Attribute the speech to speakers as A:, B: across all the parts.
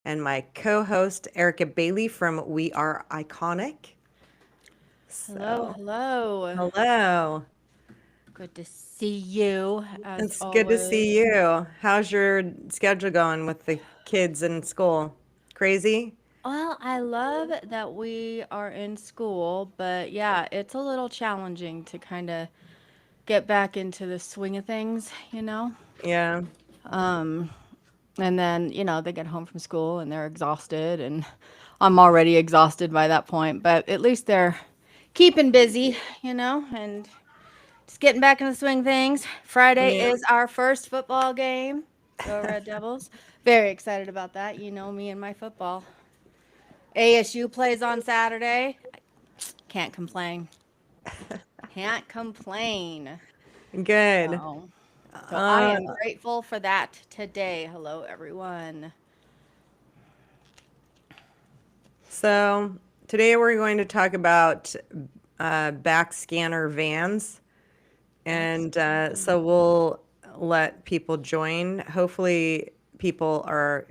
A: and my co-host Erica Bailey from We Are Iconic.
B: Hello,
A: So,
B: hello.
A: hello.
B: Good to see you as
A: It's good to
B: always.
A: see you. How's your schedule going with the kids in school? Crazy?
B: Well, I love that we are in school, but yeah, it's a little challenging to kind of get back into the swing of things.
A: Yeah.
B: Um, and then, they get home from school and they're exhausted, and I'm already exhausted by that point, but at least they're keeping busy, and just getting back in the swing of things. Friday
A: Yeah.
B: is our first football game. Go Red Devils. Very excited about that. You know me and my football. ASU plays on Saturday. Can't complain. Can't complain.
A: Good.
B: So, so I
A: Uh,
B: am grateful for that today. Hello, everyone.
A: so today we're going to talk about backscanner vans. And so
B: Backscatter.
A: we'll let people join. Hopefully, people are.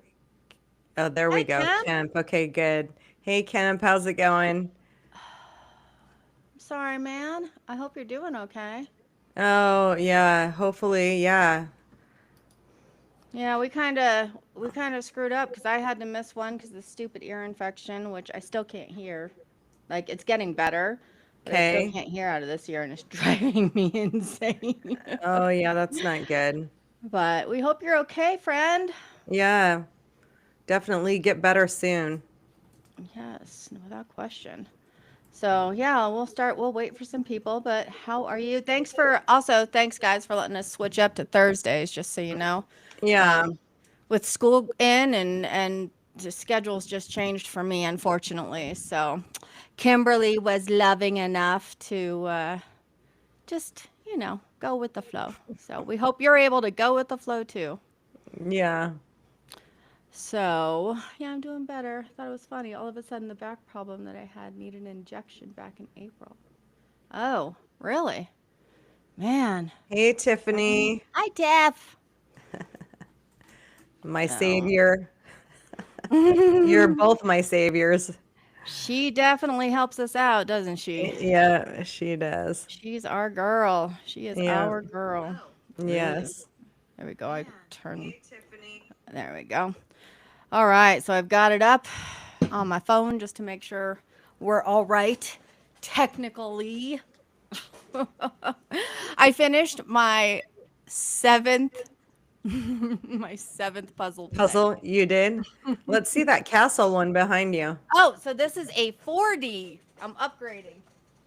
A: Oh, there we
B: Hey,
A: go.
B: Kim.
A: Kemp. Okay, good. Hey, Kemp, how's it going?
B: Sorry, man. I hope you're doing okay.
A: Oh, yeah. Hopefully, yeah.
B: Yeah, we kind of screwed up because I had to miss one because of the stupid ear infection, which I still can't hear. Like it's getting better, but I still
A: Okay.
B: can't hear out of this ear, and it's driving me insane.
A: Oh, yeah, that's not good.
B: But we hope you're okay, friend.
A: Yeah, definitely get better soon.
B: Yes, without question. So yeah, we'll start. We'll wait for some people. But how are you? Thanks guys for letting us switch up to Thursdays, just so you know.
A: Yeah.
B: Um, with school in and the schedules just changed for me, unfortunately. So Kimberly was loving enough to just go with the flow. So we hope you're able to go with the flow too.
A: Yeah.
B: So yeah, I'm doing better. I thought it was funny. All of a sudden, the back problem that I had needed an injection back in April. Oh, really? Man.
A: Hey,
B: Um,
A: Tiffany,
B: Hi, Tiff.
A: my
B: So
A: savior. You're both my saviors.
B: she definitely helps us out, doesn't she?
A: Yeah, she does.
B: She's our girl. She is
A: Yeah.
B: our girl. Really.
A: Yes.
B: There we go. I turn. There we go. All right. So I've got it up on my phone just to make sure we're all right technically. I finished my seventh my seventh puzzle today.
A: Puzzle, you did? Let's see that castle one behind you.
B: Oh, so this is a 4D. I'm upgrading.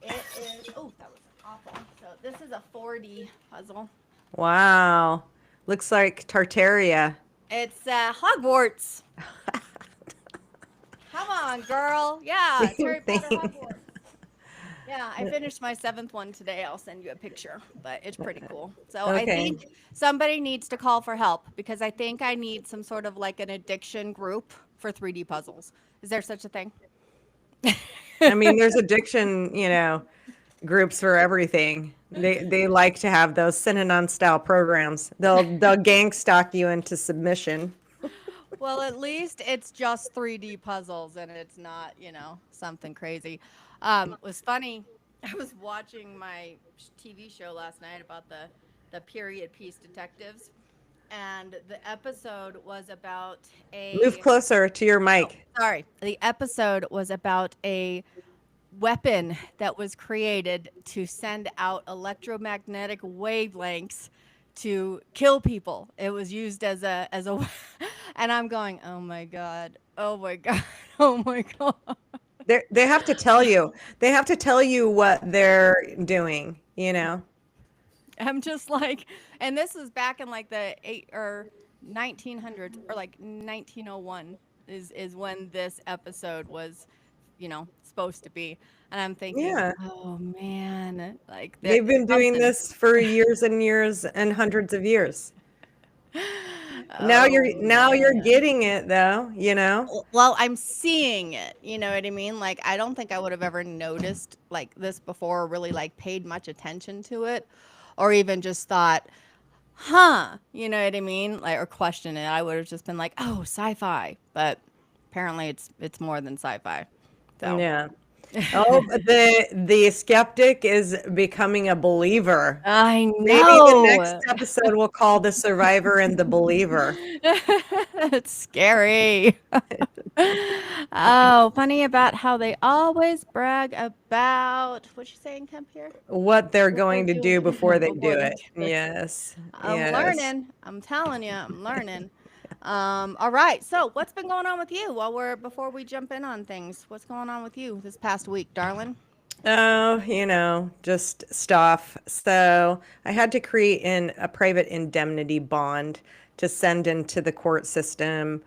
B: It is. Oh, that was awful. So this is a 4D puzzle.
A: Wow. Looks like Tartaria.
B: It's Hogwarts. Come on, girl. Yeah, it's Harry Potter
A: Thing.
B: Hogwarts. Yeah, I finished my seventh one today. I'll send you a picture, but it's pretty cool. So I
A: Okay.
B: think somebody needs to call for help because I think I need some sort of like an addiction group for 3D puzzles. Is there such a thing?
A: I mean, there's addiction, groups for everything. They like to have those Synanon style programs. They'll gang stalk you into submission.
B: Well, at least it's just 3D puzzles and it's not, something crazy. It was funny. I was watching my TV show last night about the period piece detectives, and the episode was about
A: Move
B: a
A: closer to your
B: oh,
A: mic.
B: sorry. The episode was about a weapon that was created to send out electromagnetic wavelengths to kill people. It was used as a and I'm going, "Oh my god. Oh my god. Oh my god."
A: They have to tell you. They have to tell you what they're doing.
B: I'm just like, and this was back in like the 8 or 1900s or like 1901 is when this episode was, supposed to be. And I'm thinking,
A: Yeah.
B: "Oh man, like there
A: They've been doing
B: something."
A: this for years and years and hundreds of years. Now you're
B: Oh
A: now you're
B: man.
A: getting it though.
B: Well, I'm seeing it. You know what I mean? Like I don't think I would have ever noticed like this before or really like paid much attention to it or even just thought, "Huh." You know what I mean? Like or question it. I would have just been like, "Oh, sci-fi." But apparently it's more than sci-fi. So
A: Yeah. Oh, but the skeptic is becoming a believer.
B: I
A: Maybe the next
B: know.
A: episode we'll call The Survivor and the Believer.
B: It's scary. Oh, funny about how they always brag about what you saying, Kemp here?
A: What they're
B: What they're
A: going to do
B: doing
A: before they
B: before
A: do
B: they
A: it.
B: do it.
A: Yes.
B: I'm
A: Yes.
B: learning. I'm telling you, I'm learning. All right. So, what's been going on with you before we jump in on things? What's going on with you this past week, darling?
A: Oh, just stuff. So I had to create a private indemnity bond to send into the court system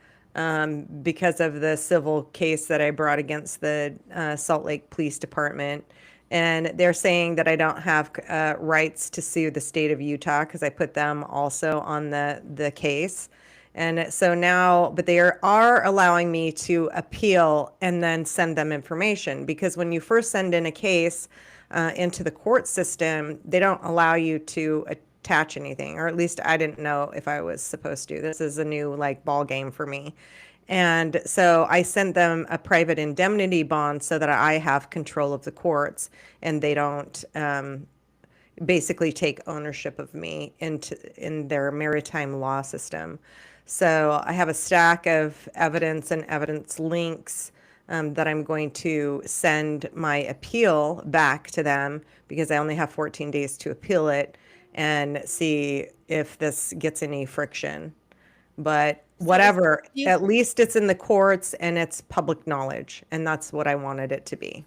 A: because of the civil case that I brought against the Salt Lake Police Department. And they're saying that I don't have rights to sue the state of Utah because I put them also on the case. And so now, but they are allowing me to appeal and then send them information, because when you first send in a case into the court system, they don't allow you to attach anything, or at least I didn't know if I was supposed to. This is a new like ball game for me. And so I sent them a private indemnity bond so that I have control of the courts and they don't basically take ownership of me in their maritime law system. So I have a stack of evidence and evidence links that I'm going to send my appeal back to them, because I only have 14 days to appeal it, and see if this gets any friction. But
B: So is
A: whatever,
B: you
A: at least it's in the courts and it's public knowledge, and that's what I wanted it to be.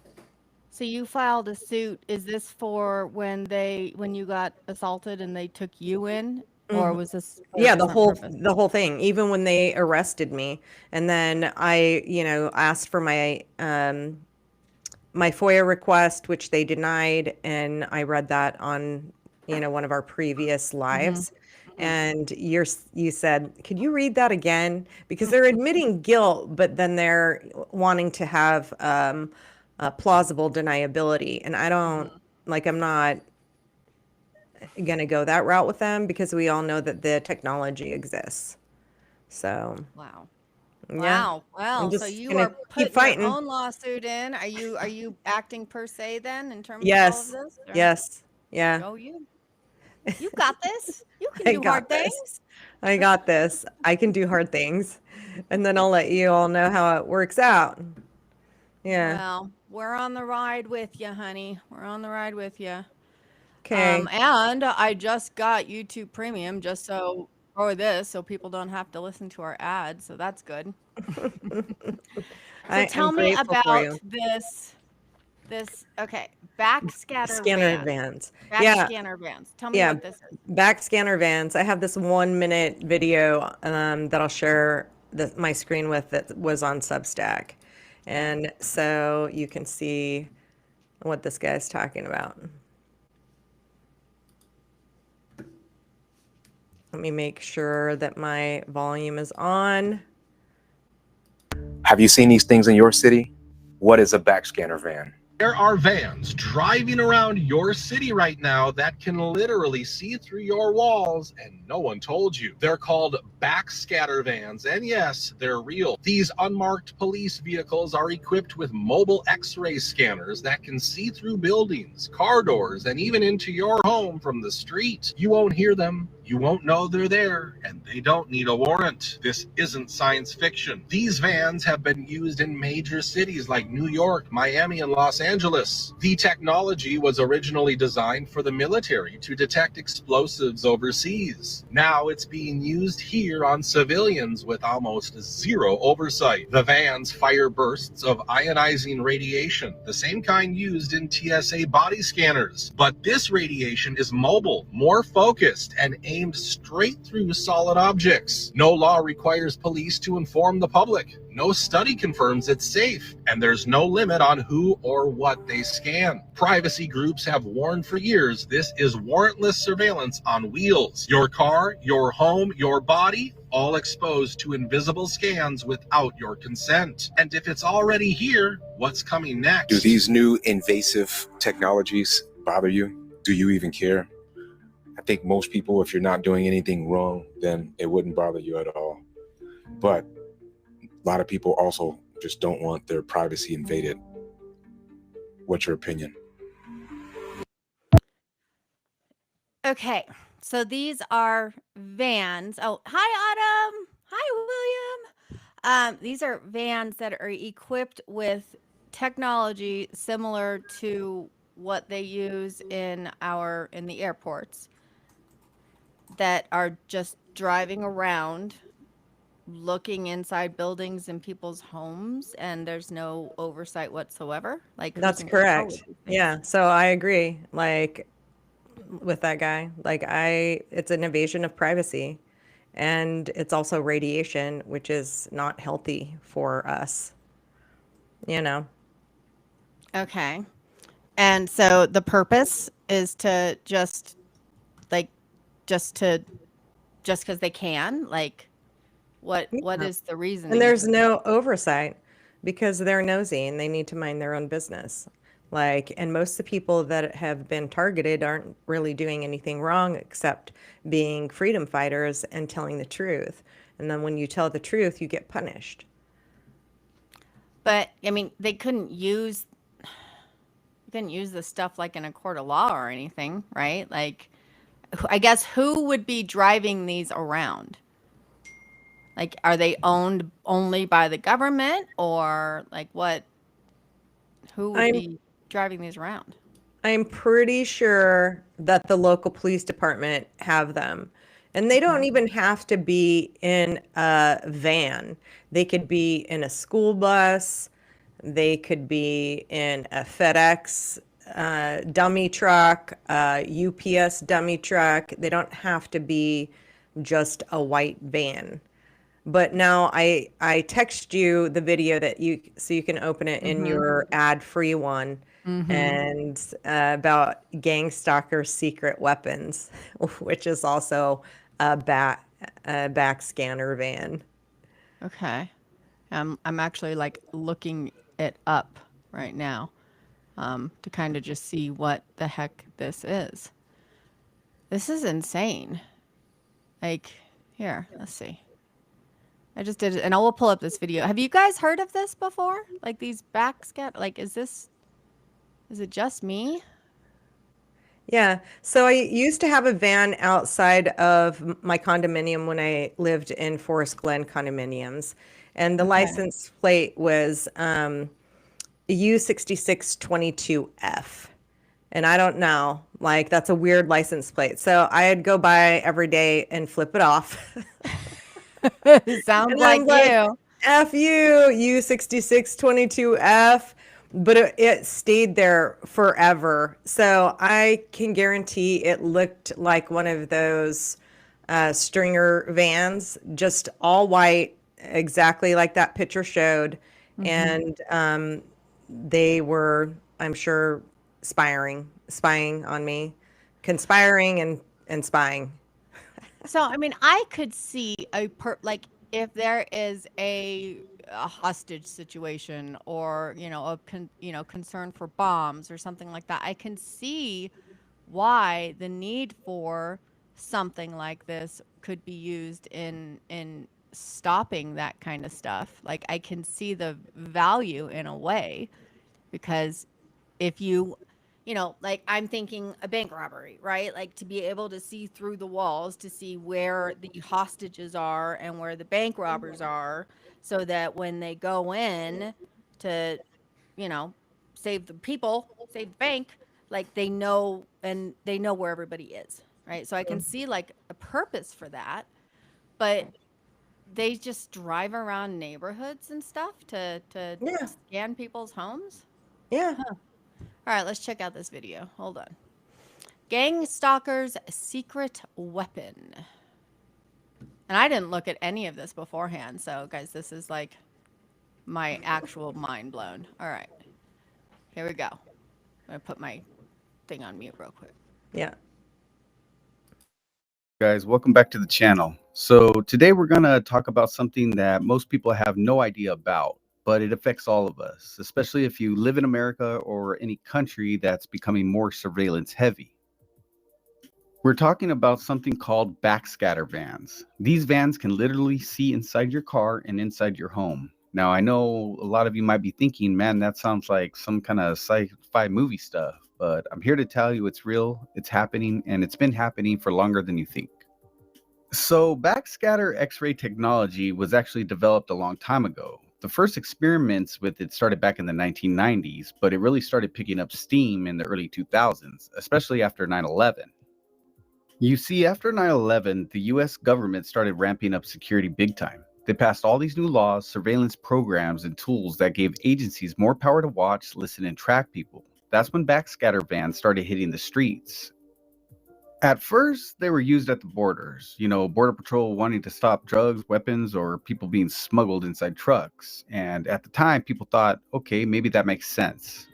B: so you filed a suit. Is this for when you got assaulted and they took you in, or was this for a
A: Yeah,
B: different purpose?
A: the whole thing, even when they arrested me. And then I, asked for my FOIA request, which they denied, and I read that on, one of our previous
B: Mm-hmm.
A: lives. And you said, could you read that again? Because they're admitting guilt, but then they're wanting to have plausible deniability. And I don't, I'm not going to go that route with them, because we all know that the technology exists. So,
B: Wow.
A: yeah,
B: Wow.
A: I'm
B: Well, so
A: just
B: you
A: going to
B: are
A: keep
B: putting your
A: fighting.
B: own lawsuit in. Are you acting per se then in terms of all of
A: Yes.
B: this? Or
A: Yes. Yeah.
B: go you? You got this. You can
A: I
B: do hard
A: got this.
B: things.
A: I got this. I can do hard things. And then I'll let you all know how it works out. Yeah.
B: Well, we're on the ride with you, honey. We're on the ride with you.
A: Okay.
B: And I just got YouTube Premium just for this, so people don't have to listen to our ads. So that's good. So
A: I am
B: tell me
A: grateful for
B: about
A: you.
B: this. Okay, backscatter
A: Scanner
B: van,
A: vans. Yeah.
B: backscanner vans. Tell me
A: Yeah.
B: what this is.
A: Back scanner vans. I have this 1 minute video that I'll share my screen with, that was on Substack.
B: Okay.
A: And so you can see what this guy's talking about. Let me make sure that my volume is on.
C: Have you seen these things in your city? What is a backscanner van?
D: There are vans driving around your city right now that can literally see through your walls, and no one told you. They're called backscatter vans, and yes, they're real. These unmarked police vehicles are equipped with mobile X-ray scanners that can see through buildings, car doors, and even into your home from the street. You won't hear them, you won't know they're there, and they don't need a warrant. This isn't science fiction. These vans have been used in major cities like New York, Miami, and Los Angeles. The technology was originally designed for the military to detect explosives overseas. Now it's being used here on civilians with almost zero oversight. The vans fire bursts of ionizing radiation, the same kind used in TSA body scanners. But this radiation is mobile, more focused, and aimed straight through solid objects. No law requires police to inform the public. No study confirms it's safe, and there's no limit on who or what they scan. Privacy groups have warned for years this is warrantless surveillance on wheels. Your car, your home, your body, all exposed to invisible scans without your consent. And if it's already here, what's coming next?
C: Do these new invasive technologies bother you? Do you even care? I think most people, if you're not doing anything wrong, then it wouldn't bother you at all. But A lot of people also just don't want their privacy invaded. What's your opinion?
B: Okay, so these are vans. Oh, hi, Autumn. Hi, William. These are vans that are equipped with technology similar to what they use in the airports, that are just driving around, looking inside buildings and people's homes, and there's no oversight whatsoever. Like, who's
A: That's
B: in control of
A: correct.
B: these things?
A: Yeah. So I agree. Like with that guy, it's an invasion of privacy, and it's also radiation, which is not healthy for us. You know.
B: Okay. And so the purpose is to like just because they can, like, what
A: Yeah.
B: is the
A: And
B: reasoning
A: there's
B: for?
A: no oversight because they're nosy and they need to mind their own business. Like, and most of the people that have been targeted aren't really doing anything wrong except being freedom fighters and telling the truth. And then when you tell the truth, you get punished.
B: But I mean, they couldn't use this stuff like in a court of law or anything, right? Like, I guess who would be driving these around? Like, are they owned only by the government, or like what? Who would
A: I'm
B: be driving these around?
A: I'm pretty sure that the local police department have them. And they don't
B: Okay.
A: even have to be in a van. They could be in a school bus. They could be in a FedEx dummy truck, UPS dummy truck. They don't have to be just a white van. But now I text you the video that you can open it in
B: Mm-hmm.
A: your ad-free one,
B: Mm-hmm.
A: and about gang stalker secret weapons, which is also a back scanner van.
B: Okay. I'm actually like looking it up right now, to kind of just see what the heck this is. This is insane. Like, here, let's see. I just did it, and I will pull up this video. Have you guys heard of this before? Like these backscat? Like, is it just me?
A: Yeah. So I used to have a van outside of my condominium when I lived in Forest Glen condominiums, and the
B: Okay.
A: license plate was U6622F. And I don't know, like that's a weird license plate. So I'd go by every day and flip it off.
B: Sounds
A: And
B: like
A: I'm like,
B: you.
A: F you, U6622F. But it stayed there forever. So I can guarantee it looked like one of those stringer vans, just all white, exactly like that picture showed.
B: Mm-hmm.
A: And they were, I'm sure, spying on me, conspiring and spying.
B: So, I mean, I could see like if there is a hostage situation, or, concern for bombs or something like that. I can see why the need for something like this could be used in stopping that kind of stuff. Like, I can see the value in a way, because if like, I'm thinking a bank robbery, right? Like, to be able to see through the walls to see where the hostages are and where the bank robbers are, so that when they go in to, you know, save the people, save the bank, like, they know where everybody is, right? So I can see like a purpose for that, but they just drive around neighborhoods and stuff to
A: Yeah,
B: scan people's homes.
A: yeah.
B: All right, let's check out this video. Hold on. Gang stalker's secret weapon. And I didn't look at any of this beforehand, so guys, this is like my actual mind blown. All right, here we go. I'm gonna put my thing on mute real quick.
A: Yeah.
E: Guys, welcome back to the channel. So today we're going to talk about something that most people have no idea about, but it affects all of us, especially if you live in America or any country that's becoming more surveillance heavy. We're talking about something called backscatter vans. These vans can literally see inside your car and inside your home. Now, I know a lot of you might be thinking, man, that sounds like some kind of sci-fi movie stuff, but I'm here to tell you it's real, it's happening, and it's been happening for longer than you think. So, backscatter X-ray technology was actually developed a long time ago. The first experiments with it started back in the 1990s, but it really started picking up steam in the early 2000s, especially after 9/11. You see, after 9/11, the US government started ramping up security big time. They passed all these new laws, surveillance programs, and tools that gave agencies more power to watch, listen, and track people. That's when backscatter vans started hitting the streets. At first, they were used at the borders, Border Patrol wanting to stop drugs, weapons, or people being smuggled inside trucks. And at the time, people thought, okay, maybe that makes sense.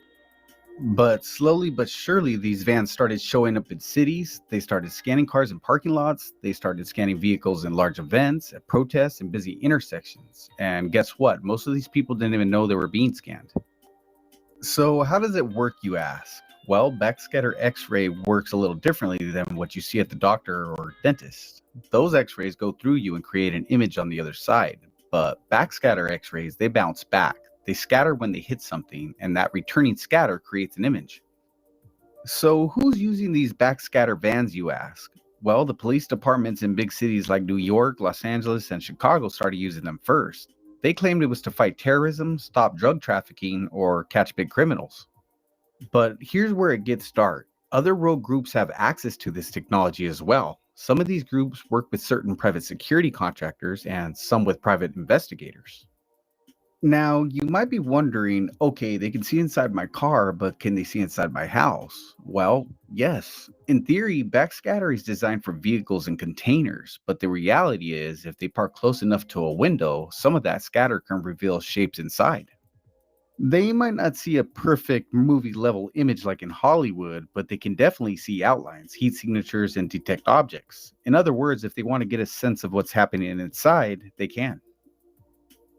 E: But slowly but surely, these vans started showing up in cities. They started scanning cars in parking lots. They started scanning vehicles in large events, at protests, and busy intersections. And guess what? Most of these people didn't even know they were being scanned. So how does it work, you ask? Well, backscatter X-ray works a little differently than what you see at the doctor or dentist. Those X-rays go through you and create an image on the other side. But backscatter X-rays, they bounce back. They scatter when they hit something, and that returning scatter creates an image. So who's using these backscatter vans, you ask? Well, the police departments in big cities like New York, Los Angeles, and Chicago started using them first. They claimed it was to fight terrorism, stop drug trafficking, or catch big criminals. But here's where it gets dark. Other rogue groups have access to this technology as well. Some of these groups work with certain private security contractors and some with private investigators. Now, you might be wondering, okay, they can see inside my car, but can they see inside my house? Well, yes. In theory, backscatter is designed for vehicles and containers, but the reality is, if they park close enough to a window, some of that scatter can reveal shapes inside. They might not see a perfect movie-level image like in Hollywood, but they can definitely see outlines, heat signatures, and detect objects. In other words, if they want to get a sense of what's happening inside, they can.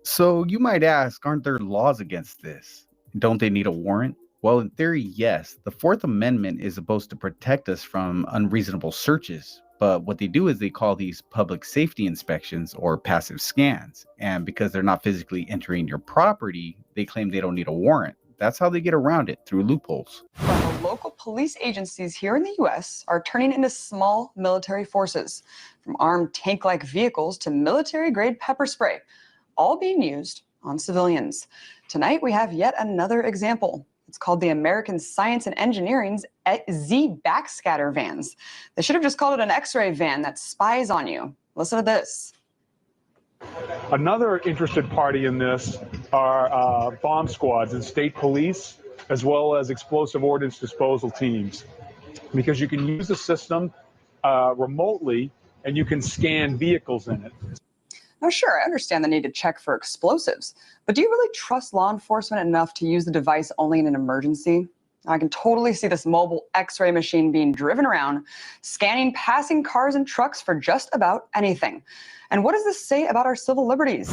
E: So you might ask, aren't there laws against this? Don't they need a warrant? Well, in theory, yes. The Fourth Amendment is supposed to protect us from unreasonable searches. But what they do is they call these public safety inspections or passive scans. And because they're not physically entering your property, they claim they don't need a warrant. That's how they get around it, through loopholes.
F: But the local police agencies here in the U.S. are turning into small military forces, from armed tank-like vehicles to military-grade pepper spray, all being used on civilians. Tonight, we have yet another example. It's called the American Science and Engineering's Z backscatter vans. They should have just called it an X-ray van that spies on you. Listen to this.
G: Another interested party in this are bomb squads and state police, as well as explosive ordnance disposal teams, because you can use the system remotely and you can scan vehicles in it.
F: Now, sure, I understand the need to check for explosives, but do you really trust law enforcement enough to use the device only in an emergency? I can totally see this mobile X-ray machine being driven around, scanning passing cars and trucks for just about anything. And what does this say about our civil liberties?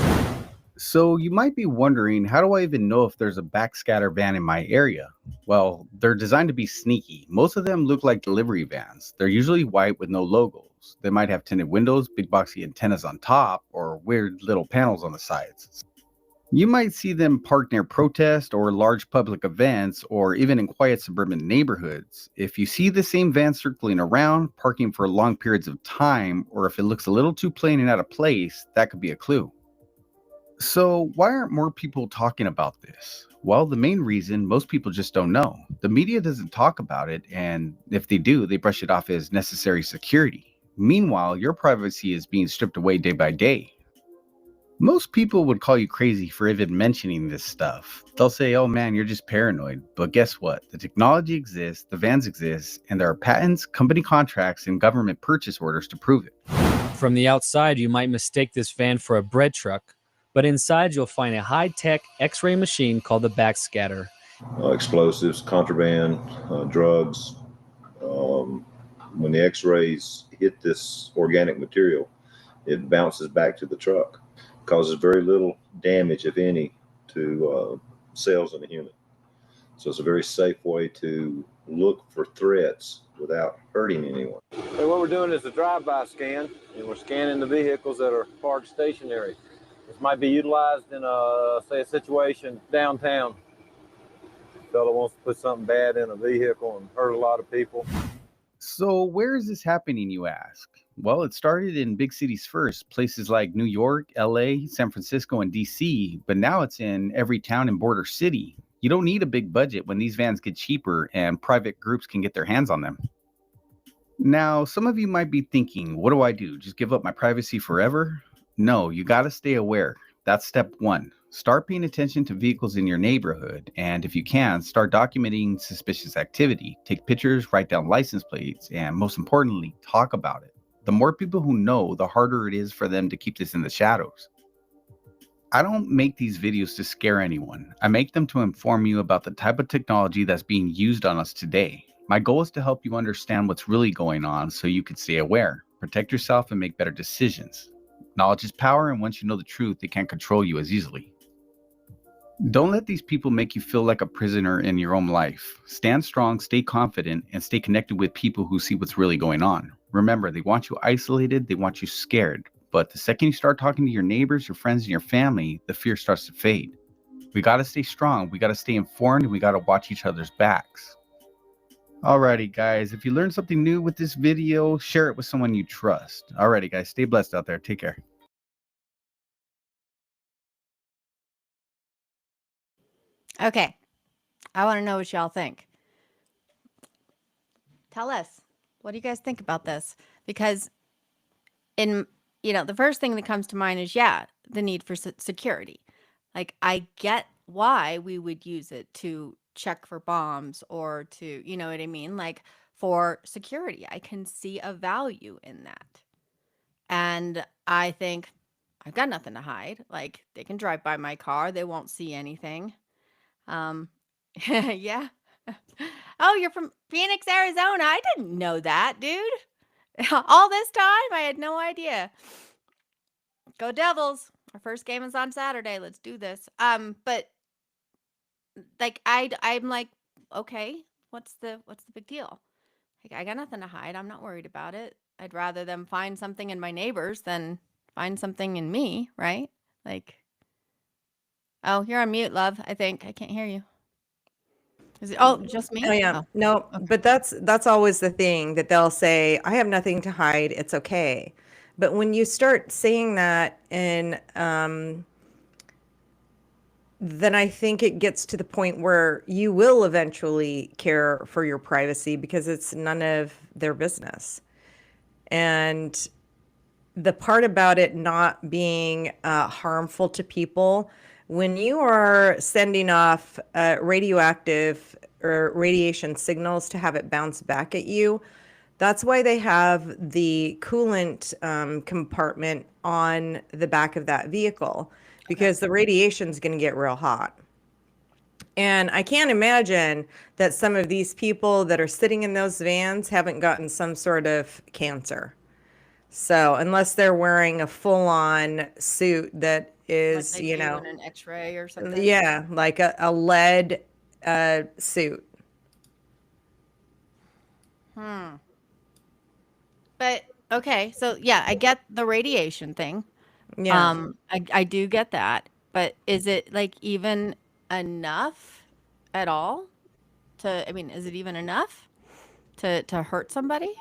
E: So you might be wondering, how do I even know if there's a backscatter van in my area? Well, they're designed to be sneaky. Most of them look like delivery vans. They're usually white with no logos. They might have tinted windows, big boxy antennas on top, or weird little panels on the sides. You might see them parked near protest or large public events, or even in quiet suburban neighborhoods. If you see the same van circling around, parking for long periods of time, or if it looks a little too plain and out of place, that could be a clue. So why aren't more people talking about this? Well, the main reason, most people just don't know. The media doesn't talk about it, and if they do, they brush it off as necessary security. Meanwhile, your privacy is being stripped away day by day. Most people would call you crazy for even mentioning this stuff. They'll say, oh man, you're just paranoid. But guess what? The technology exists, the vans exist, and there are patents, company contracts, and government purchase orders to prove it.
H: From the outside, you might mistake this van for a bread truck, but inside you'll find a high-tech X-ray machine called the backscatter.
I: Explosives, contraband, drugs. When the X-rays hit this organic material, it bounces back to the truck, causes very little damage, if any, to cells in the human. So it's a very safe way to look for threats without hurting anyone.
J: So what we're doing is a drive-by scan, and we're scanning the vehicles that are parked stationary. This might be utilized in say a situation downtown. Fellow wants to put something bad in a vehicle and hurt a lot of people.
E: So, where is this happening, you ask? Well, it started in big cities first, places like New York, LA, San Francisco, and DC, but now it's in every town and border city. You don't need a big budget when these vans get cheaper and private groups can get their hands on them. Now, some of you might be thinking, what do I do? Just give up my privacy forever? No, you got to stay aware. That's step one. Start paying attention to vehicles in your neighborhood, and if you can, start documenting suspicious activity. Take pictures, write down license plates, and most importantly, talk about it. The more people who know, the harder it is for them to keep this in the shadows. I don't make these videos to scare anyone. I make them to inform you about the type of technology that's being used on us today. My goal is to help you understand what's really going on so you can stay aware, protect yourself, and make better decisions. Knowledge is power, and once you know the truth, they can't control you as easily. Don't let these people make you feel like a prisoner in your own life. Stand strong, stay confident, and stay connected with people who see what's really going on. Remember, they want you isolated, they want you scared. But the second you start talking to your neighbors, your friends, and your family, the fear starts to fade. We got to stay strong, we got to stay informed, and we got to watch each other's backs. Alrighty, guys, if you learned something new with this video, share it with someone you trust. Alrighty, guys, stay blessed out there. Take care.
B: Okay. I want to know what y'all think. Tell us. What do you guys think about this? Because the first thing that comes to mind is, the need for security. Like, I get why we would use it to check for bombs or to, you know what I mean? Like, for security, I can see a value in that. And I think I've got nothing to hide. Like, they can drive by my car. They won't see anything. Yeah. Oh, you're from Phoenix, Arizona. I didn't know that, dude. All this time, I had no idea. Go Devils. Our first game is on Saturday. Let's do this. But like I'm like, okay, what's the big deal? Like, I got nothing to hide. I'm not worried about it. I'd rather them find something in my neighbors than find something in me, right? Like, oh, you're on mute, love. I think I can't hear you. Is it? Oh, just me?
A: Oh yeah.
B: Oh,
A: No,
B: okay.
A: but that's always the thing that they'll say, I have nothing to hide, it's okay. But when you start saying that, and then I think it gets to the point where you will eventually care for your privacy because it's none of their business. And the part about it not being harmful to people, when you are sending off radioactive or radiation signals to have it bounce back at you, that's why they have the coolant compartment on the back of that vehicle, because the radiation is going to get real hot. And I can't imagine that some of these people that are sitting in those vans haven't gotten some sort of cancer. So unless they're wearing a full-on suit that
B: Like
A: is,
B: they do in an X-ray or something.
A: yeah, like a lead suit.
B: But okay, so yeah, I get the radiation thing.
A: Yeah.
B: I do get that, but is it like even enough at all is it even enough to hurt somebody?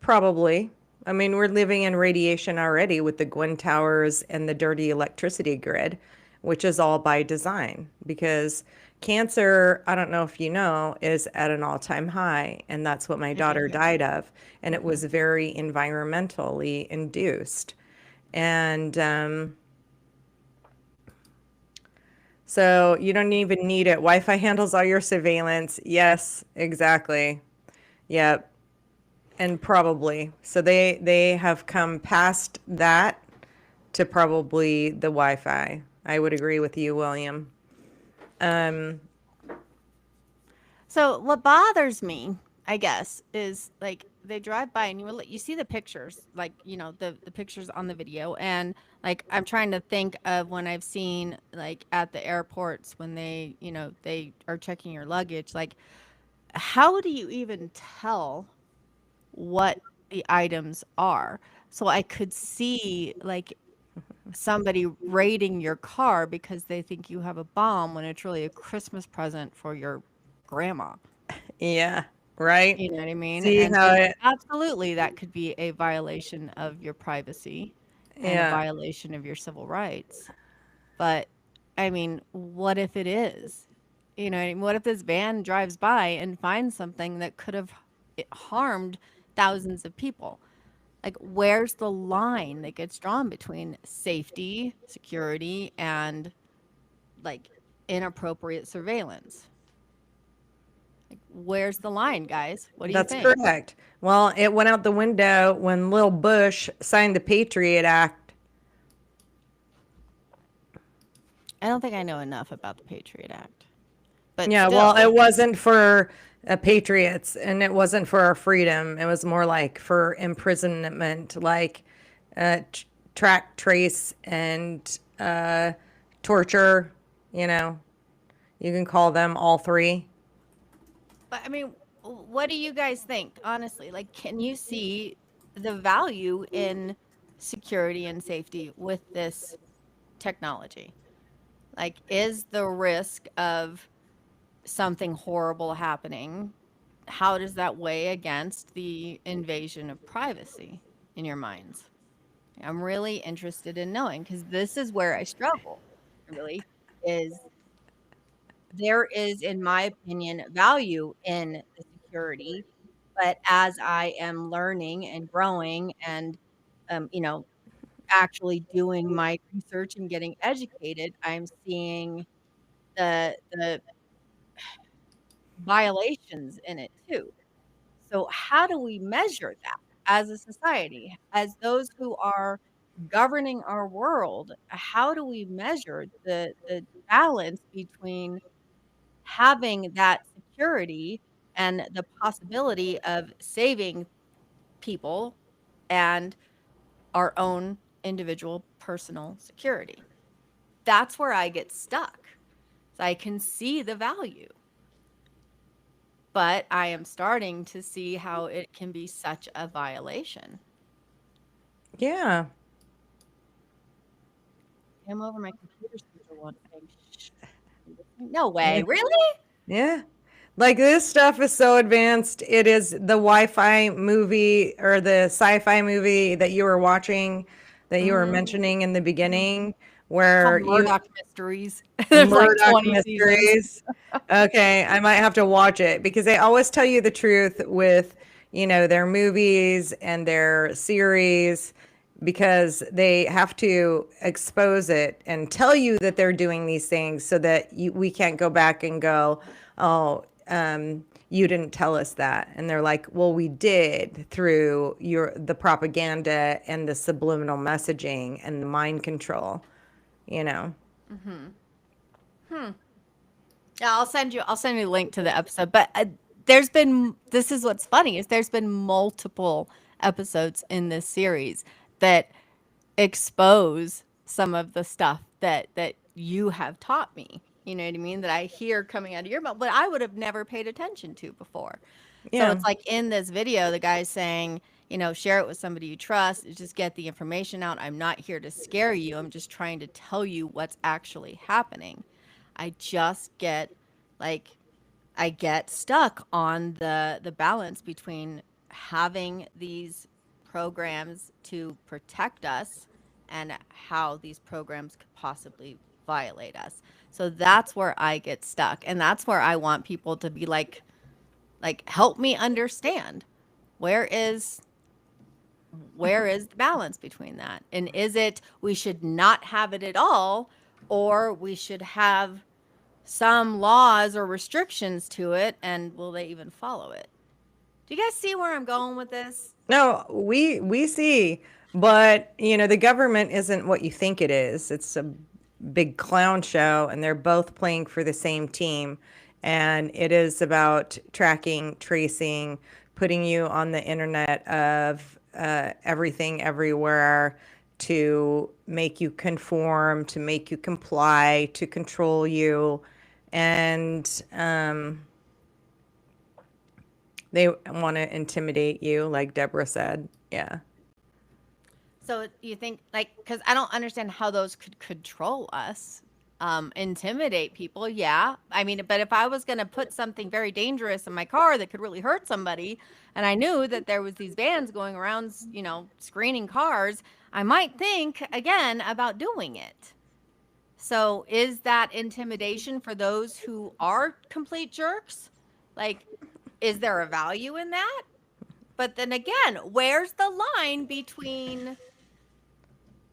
A: Probably. I mean, we're living in radiation already with the Gwyn Towers and the dirty electricity grid, which is all by design, because cancer, I don't know if you know, is at an all-time high, and that's what my daughter died of, and it was very environmentally induced. And so you don't even need it. Wi-Fi handles all your surveillance. Yes, exactly. Yep. And probably. So they have come past that to probably the Wi-Fi. I would agree with you, William.
B: So what bothers me, I guess, is like they drive by and you see the pictures, like, the pictures on the video. And like, I'm trying to think of when I've seen like at the airports when they are checking your luggage, like, how do you even tell what the items are? So I could see like somebody raiding your car because they think you have a bomb when it's really a Christmas present for your grandma.
A: Yeah, right.
B: You know what I mean?
A: See
B: And
A: how
B: so
A: it,
B: absolutely that could be a violation of your privacy and a
A: yeah,
B: violation of your civil rights. But I mean, what if it is? You know, what I mean? What if this van drives by and finds something that could have harmed thousands of people? Like, where's the line that gets drawn between safety, security, and like inappropriate surveillance? Like, where's the line, guys? What do you
A: that's
B: think?
A: correct. Well, it went out the window when Lil Bush signed the Patriot Act.
B: I don't think I know enough about the Patriot Act, but
A: Yeah, well,
B: still,
A: it wasn't for patriots and it wasn't for our freedom. It was more like for imprisonment, like track, trace, and torture. You know, you can call them all three.
B: but I mean, what do you guys think? Honestly, like, can you see the value in security and safety with this technology? Like, is the risk of something horrible happening, how does that weigh against the invasion of privacy in your minds? I'm really interested in knowing because this is where I struggle, really, is there is, in my opinion, value in the security, but as I am learning and growing and, you know, actually doing my research and getting educated, I'm seeing the violations in it too. So how do we measure that as a society, as those who are governing our world? How do we measure the balance between having that security and the possibility of saving people and our own individual personal security? That's where I get stuck. So I can see the value, but I am starting to see how it can be such a violation.
A: Yeah.
B: Came over my computer speaker one thing. No
A: Yeah.
B: way, really?
A: Yeah. Like this stuff is so advanced. It is the Wi-Fi movie or the sci-fi movie that you were watching that you were
B: Mhm.
A: mentioning in the beginning
B: Called
A: where you
B: Murdoch Mysteries. There's like
A: Murdoch
B: 20 seasons.
A: Mysteries. Okay, I might have to watch it because they always tell you the truth with, their movies and their series because they have to expose it and tell you that they're doing these things so that we can't go back and go, oh, you didn't tell us that. And they're like, well, we did through the propaganda and the subliminal messaging and the mind control, you know.
B: Yeah, I'll send you a link to the episode. But this is what's funny is there's been multiple episodes in this series that expose some of the stuff that you have taught me. You know what I mean? That I hear coming out of your mouth, but I would have never paid attention to before. So
A: Yeah.
B: it's like in this video, the guy's saying, share it with somebody you trust, just get the information out. I'm not here to scare you. I'm just trying to tell you what's actually happening. I just get like I get stuck on the balance between having these programs to protect us and how these programs could possibly violate us. So that's where I get stuck, and that's where I want people to be like help me understand where is the balance between that, and is it we should not have it at all, or we should have some laws or restrictions to it, and will they even follow it? Do you guys see where I'm going with this?
A: No, we see, but the government isn't what you think it is. It's a big clown show, and they're both playing for the same team. And it is about tracking, tracing, putting you on the internet of everything, everywhere, to make you conform, to make you comply, to control you, and they want to intimidate you, like Deborah said. Yeah.
B: So you think, like, because I don't understand how those could control us, intimidate people. Yeah. I mean, but if I was going to put something very dangerous in my car that could really hurt somebody, and I knew that there was these vans going around, screening cars, I might think again about doing it. So is that intimidation for those who are complete jerks? Like, is there a value in that? But then again, where's the line between,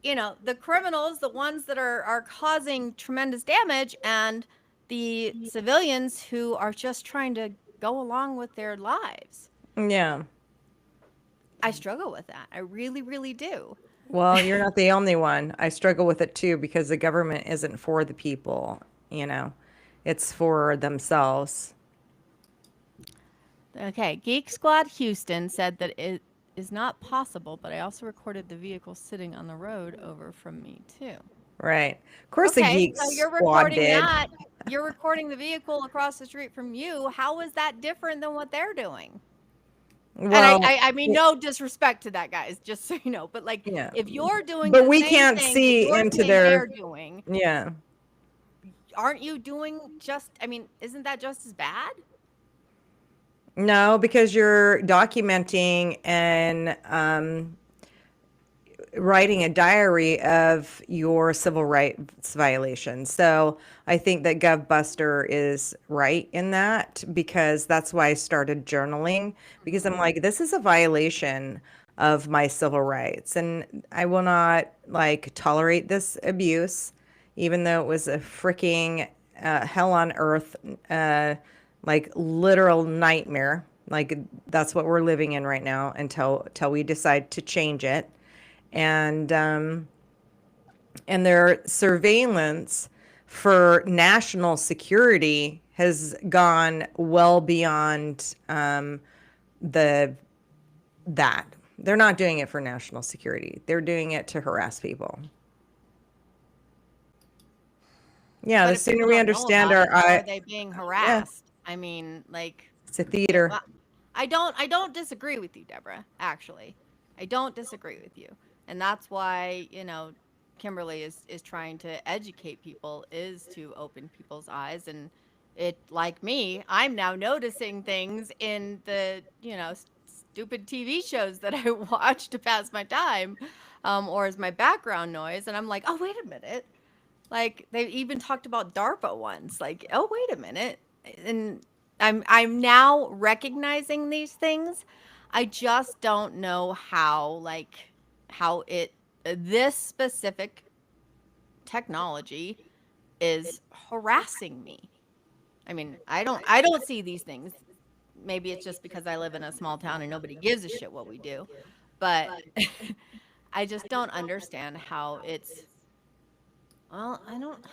B: the criminals, the ones that are causing tremendous damage, and the civilians who are just trying to go along with their lives?
A: Yeah.
B: I struggle with that. I really, really do.
A: Well, you're not the only one. I struggle with it too because the government isn't for the people, it's for themselves.
B: Okay, Geek Squad Houston said that it is not possible, but I also recorded the vehicle sitting on the road over from me too.
A: Right. Of course, the
B: Okay,
A: Geek
B: so you're
A: Squad
B: recording
A: did.
B: that. You're recording the vehicle across the street from you. How is that different than what they're doing?
A: Well,
B: And I mean, no disrespect to that, guys, just so you know. But like,
A: yeah.
B: if you're doing
A: But
B: the
A: we
B: same
A: can't
B: thing
A: see
B: that you're
A: into
B: saying
A: their.
B: they're doing,
A: Yeah.
B: aren't you doing just? I mean, isn't that just as bad?
A: No, because you're documenting and writing a diary of your civil rights violations. So I think that GovBuster is right in that because that's why I started journaling, because I'm like, this is a violation of my civil rights and I will not like tolerate this abuse, even though it was a freaking hell on earth, like literal nightmare. Like that's what we're living in right now until we decide to change it. And their surveillance for national security has gone well beyond that. They're not doing it for national security. They're doing it to harass people. Yeah,
B: But
A: the
B: if people
A: sooner we
B: don't know
A: understand
B: about it,
A: our
B: how are they being harassed? I mean, like,
A: it's a theater.
B: well, I don't disagree with you, Deborah, actually. I don't disagree with you. And that's why, Kimberly is trying to educate people, is to open people's eyes. And it, like me, I'm now noticing things in the, stupid TV shows that I watch to pass my time, or as my background noise. And I'm like, oh, wait a minute. Like, they even talked about DARPA once. Like, oh, wait a minute. And I'm now recognizing these things. I just don't know how this specific technology is harassing me. I mean, I don't see these things. Maybe it's just because I live in a small town and nobody gives a shit what we do. But I just don't understand how it's, well, I don't.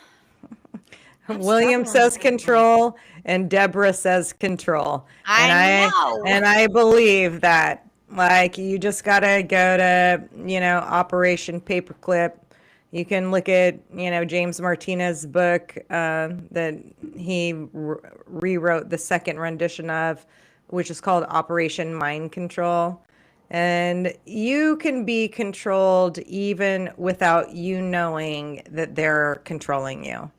A: William says control and Deborah says control. And
B: I know.
A: And I believe that, like, you just gotta go to, Operation Paperclip. You can look at, James Martinez's book that he rewrote the second rendition of, which is called Operation Mind Control. And you can be controlled even without you knowing that they're controlling you.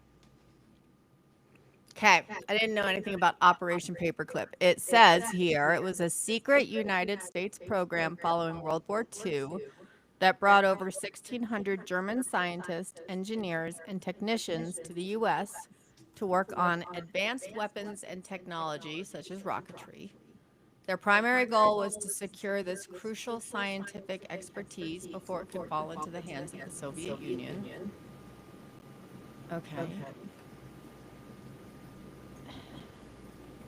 B: Okay, I didn't know anything about Operation Paperclip. It says here it was a secret United States program following World War II that brought over 1,600 German scientists, engineers, and technicians to the U.S. to work on advanced weapons and technology, such as rocketry. Their primary goal was to secure this crucial scientific expertise before it could fall into the hands of the Soviet Union. Okay.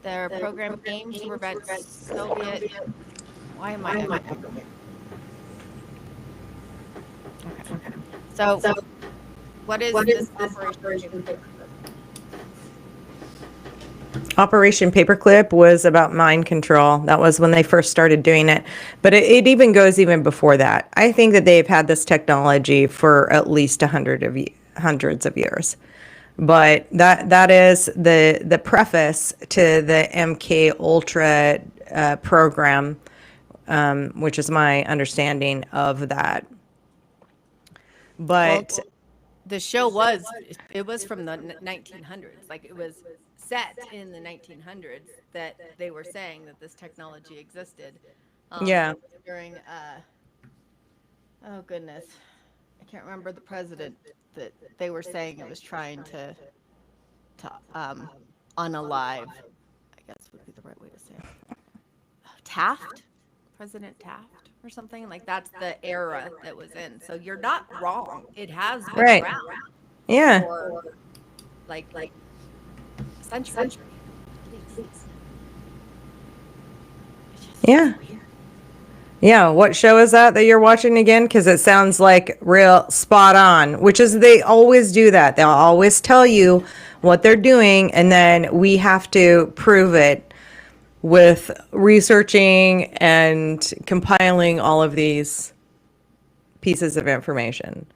B: Their program aims to prevent Soviet. Why am I? Okay. So, what is this operation?
A: Operation Paperclip was about mind control. That was when they first started doing it. But it even goes even before that. I think that they've had this technology for at least hundreds of years. But that is the preface to the MK Ultra program, which is my understanding of that. But
B: The show was from the 1900s. Like, it was set in the 1900s that they were saying that this technology existed.
A: yeah,
B: It was during oh goodness, I can't remember the president that they were saying it was trying to unalive, I guess would be the right way to say it. Taft, President Taft or something. Like, that's the era that was in. So you're not wrong. It has been
A: right.
B: around
A: Yeah.
B: for like a century at least. It's just
A: Yeah.
B: weird.
A: Yeah, what show is that you're watching again? Because it sounds like real spot on, which is they always do that. They'll always tell you what they're doing, and then we have to prove it with researching and compiling all of these pieces of information.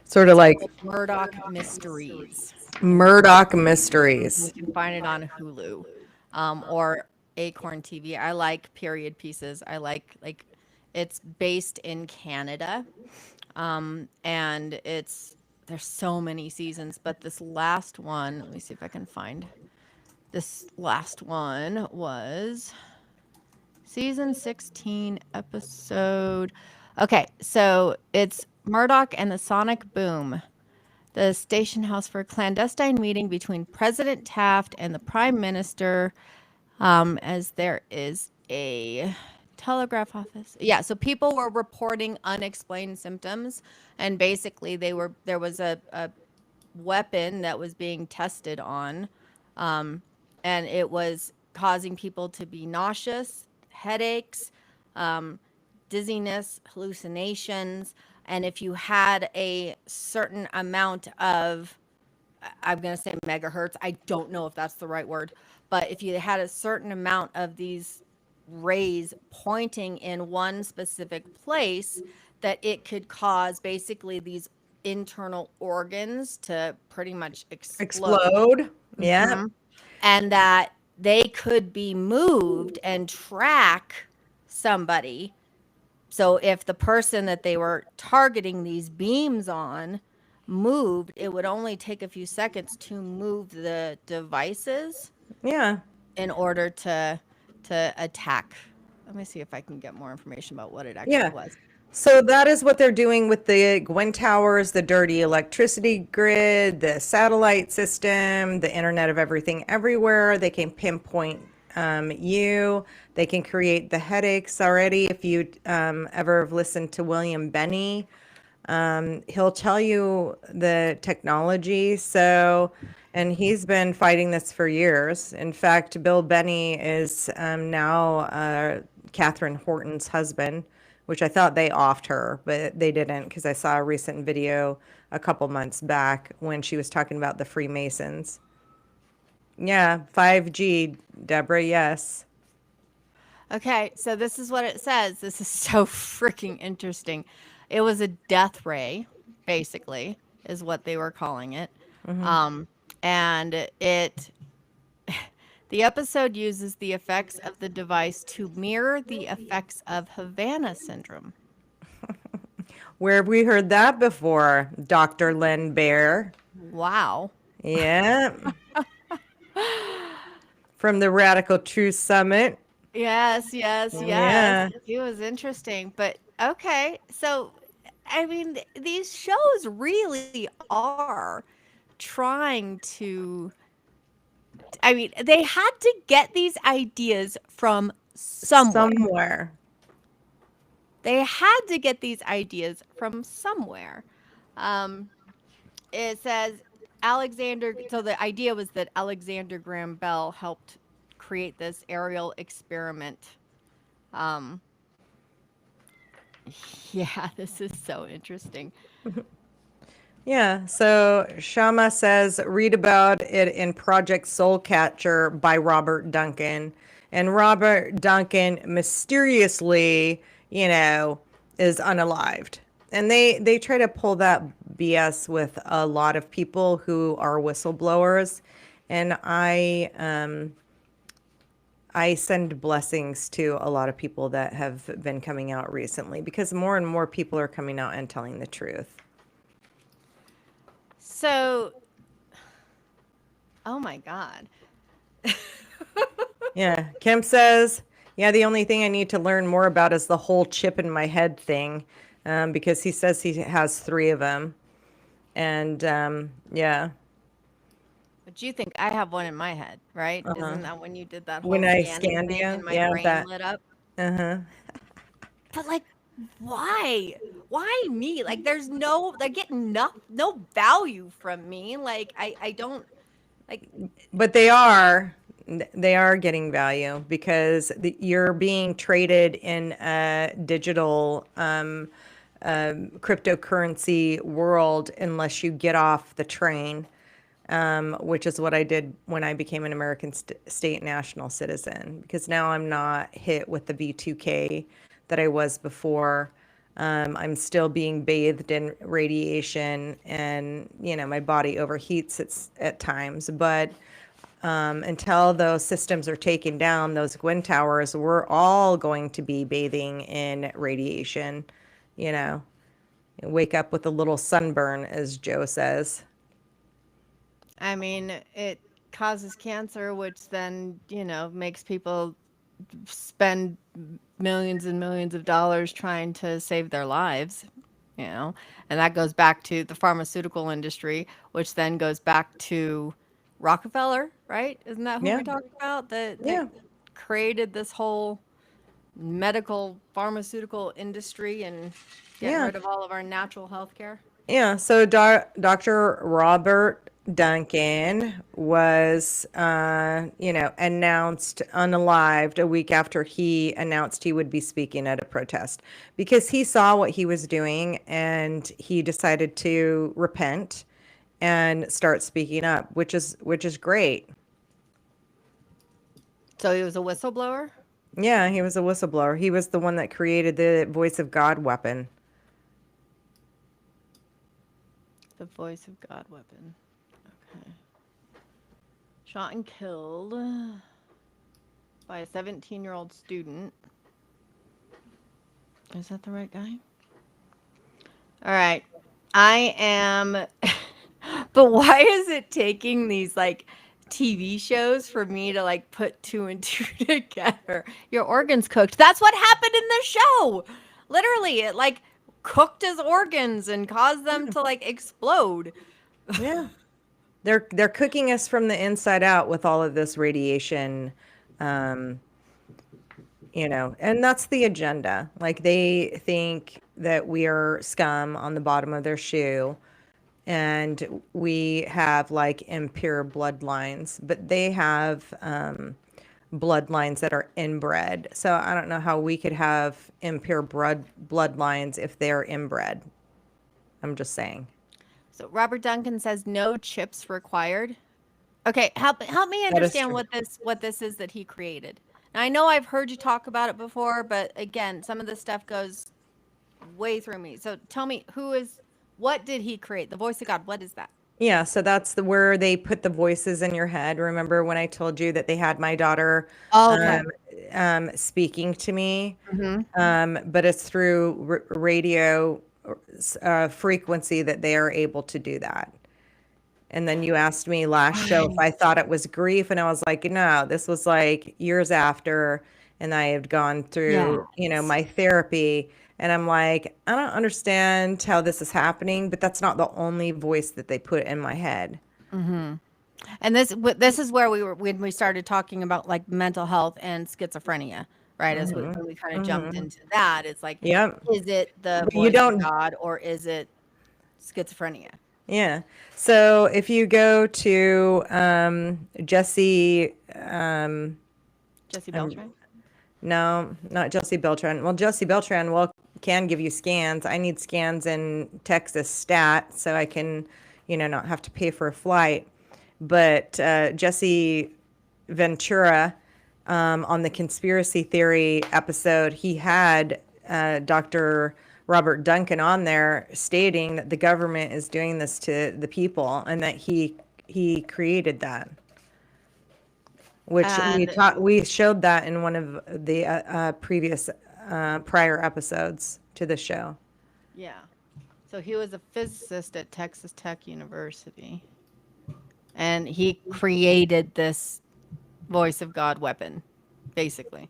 A: Sort of like
B: Murdoch Mysteries.
A: Murdoch
B: You
A: Mysteries.
B: can find it on Hulu, or Acorn TV. I like period pieces. I like it's based in Canada, and there's so many seasons. But this last one, let me see if I can find. This last one was season 16, episode. Okay, so it's Murdoch and the Sonic Boom, the station house for a clandestine meeting between President Taft and the Prime Minister, as there is a telegraph office. Yeah, so people were reporting unexplained symptoms, and basically there was a weapon that was being tested on, and it was causing people to be nauseous, headaches, dizziness, hallucinations, and if you had a certain amount of, I'm going to say megahertz, I don't know if that's the right word, but if you had a certain amount of these rays pointing in one specific place, that it could cause basically these internal organs to pretty much explode.
A: Explode. Yeah.
B: Mhm. And that they could be moved and track somebody. So if the person that they were targeting these beams on moved, it would only take a few seconds to move the devices
A: Yeah.
B: in order to attack. Let me see if I can get more information about what it actually
A: Yeah.
B: was.
A: So that is what they're doing with the Gwen towers, the dirty electricity grid, the satellite system, the Internet of Everything everywhere. They can pinpoint you. They can create the headaches already. If you ever have listened to William Benny, he'll tell you the technology. So, and he's been fighting this for years. In fact, Bill Benny is now Catherine Horton's husband, which I thought they offed her, but they didn't, because I saw a recent video a couple months back when she was talking about the Freemasons. Yeah, 5G, Deborah, yes.
B: Okay, so this is what it says. This is so freaking interesting. It was a death ray, basically, is what they were calling it. And the episode uses the effects of the device to mirror the effects of Havana syndrome.
A: Where have we heard that before, Dr. Len Bear?
B: Wow.
A: Yeah. From the Radical Truth Summit.
B: Yes.
A: Yeah.
B: It was interesting, but okay. So, I mean, these shows really are trying to, I mean, they had to get these ideas from somewhere.
A: Somewhere.
B: They had to get these ideas from somewhere. It says Alexander, so the idea was that Alexander Graham Bell helped create this aerial experiment. Yeah, this is so interesting.
A: Yeah, so Shama says, read about it in Project Soulcatcher by Robert Duncan. And Robert Duncan mysteriously, is unalived. And they try to pull that BS with a lot of people who are whistleblowers. And I send blessings to a lot of people that have been coming out recently, because more and more people are coming out and telling the truth.
B: So, oh my God.
A: Yeah. Kim says, yeah, the only thing I need to learn more about is the whole chip in my head thing, because he says he has 3 of them. And yeah,
B: But you think I have one in my head, right?
A: uh-huh.
B: Isn't that when you did that
A: When
B: whole
A: I
B: scanning
A: scanned
B: thing
A: you,
B: and my
A: yeah,
B: brain
A: that,
B: lit up?
A: uh-huh.
B: But like, why? Why me? Like, there's no, they're getting no value from me. Like, I don't like.
A: But they are getting value because you're being traded in a digital cryptocurrency world unless you get off the train, which is what I did when I became an American state national citizen, because now I'm not hit with the V2K that I was before. I'm still being bathed in radiation, and my body overheats at times. But until those systems are taken down, those Gwyn towers, we're all going to be bathing in radiation. You know, wake up with a little sunburn, as Joe says.
B: I mean, it causes cancer, which then makes people spend millions and millions of dollars trying to save their lives. And that goes back to the pharmaceutical industry, which then goes back to Rockefeller, right? Isn't that who
A: Yeah.
B: we talked about? That
A: Yeah.
B: created this whole medical pharmaceutical industry and getting
A: Yeah.
B: rid of all of our natural health care.
A: Yeah, so Dr. Robert Duncan was, announced unalived a week after he announced he would be speaking at a protest, because he saw what he was doing and he decided to repent and start speaking up, which is great.
B: So he was a whistleblower?
A: Yeah, he was a whistleblower. He was the one that created the voice of God weapon.
B: The voice of God weapon. Okay. Shot and killed by a 17-year-old student. Is that the right guy? All right. I am. But why is it taking these like TV shows for me to like put 2 and 2 together? Your organs cooked. That's what happened in the show. Literally, it like cooked his organs and caused them to like explode.
A: Yeah. They're cooking us from the inside out with all of this radiation, and that's the agenda. Like, they think that we are scum on the bottom of their shoe, and we have like impure bloodlines, but they have bloodlines that are inbred. So I don't know how we could have impure bloodlines if they're inbred. I'm just saying.
B: So Robert Duncan says no chips required. Okay, help me
A: That is
B: understand
A: true.
B: what this is that he created. Now, I know I've heard you talk about it before, but again, some of this stuff goes way through me. So tell me, what did he create? The voice of God, what is that?
A: Yeah, so that's where they put the voices in your head. Remember when I told you that they had my daughter
B: Okay.
A: speaking to me?
B: Mm-hmm.
A: But it's through radio frequency that they are able to do that. And then you asked me last show if I thought it was grief, and I was like, no, this was like years after, and I had gone through, my therapy, and I'm like, I don't understand how this is happening, but that's not the only voice that they put in my head.
B: Mm-hmm. And this is where when we started talking about like mental health and schizophrenia, right? As when we kind of jumped into that, it's like,
A: Yep.
B: is it the
A: But you
B: voice of
A: don't,
B: God or is it schizophrenia?
A: yeah. So if you go to Jesse,
B: Jesse Beltran?
A: no, not Jesse Beltran. Well, Jesse Beltran can give you scans. I need scans in Texas stat so I can, not have to pay for a flight. But Jesse Ventura, on the conspiracy theory episode, he had Dr. Robert Duncan on there stating that the government is doing this to the people and that he created that. Which we showed that in one of the previous prior episodes to the show.
B: Yeah. So he was a physicist at Texas Tech University. And he created this voice of God weapon, basically.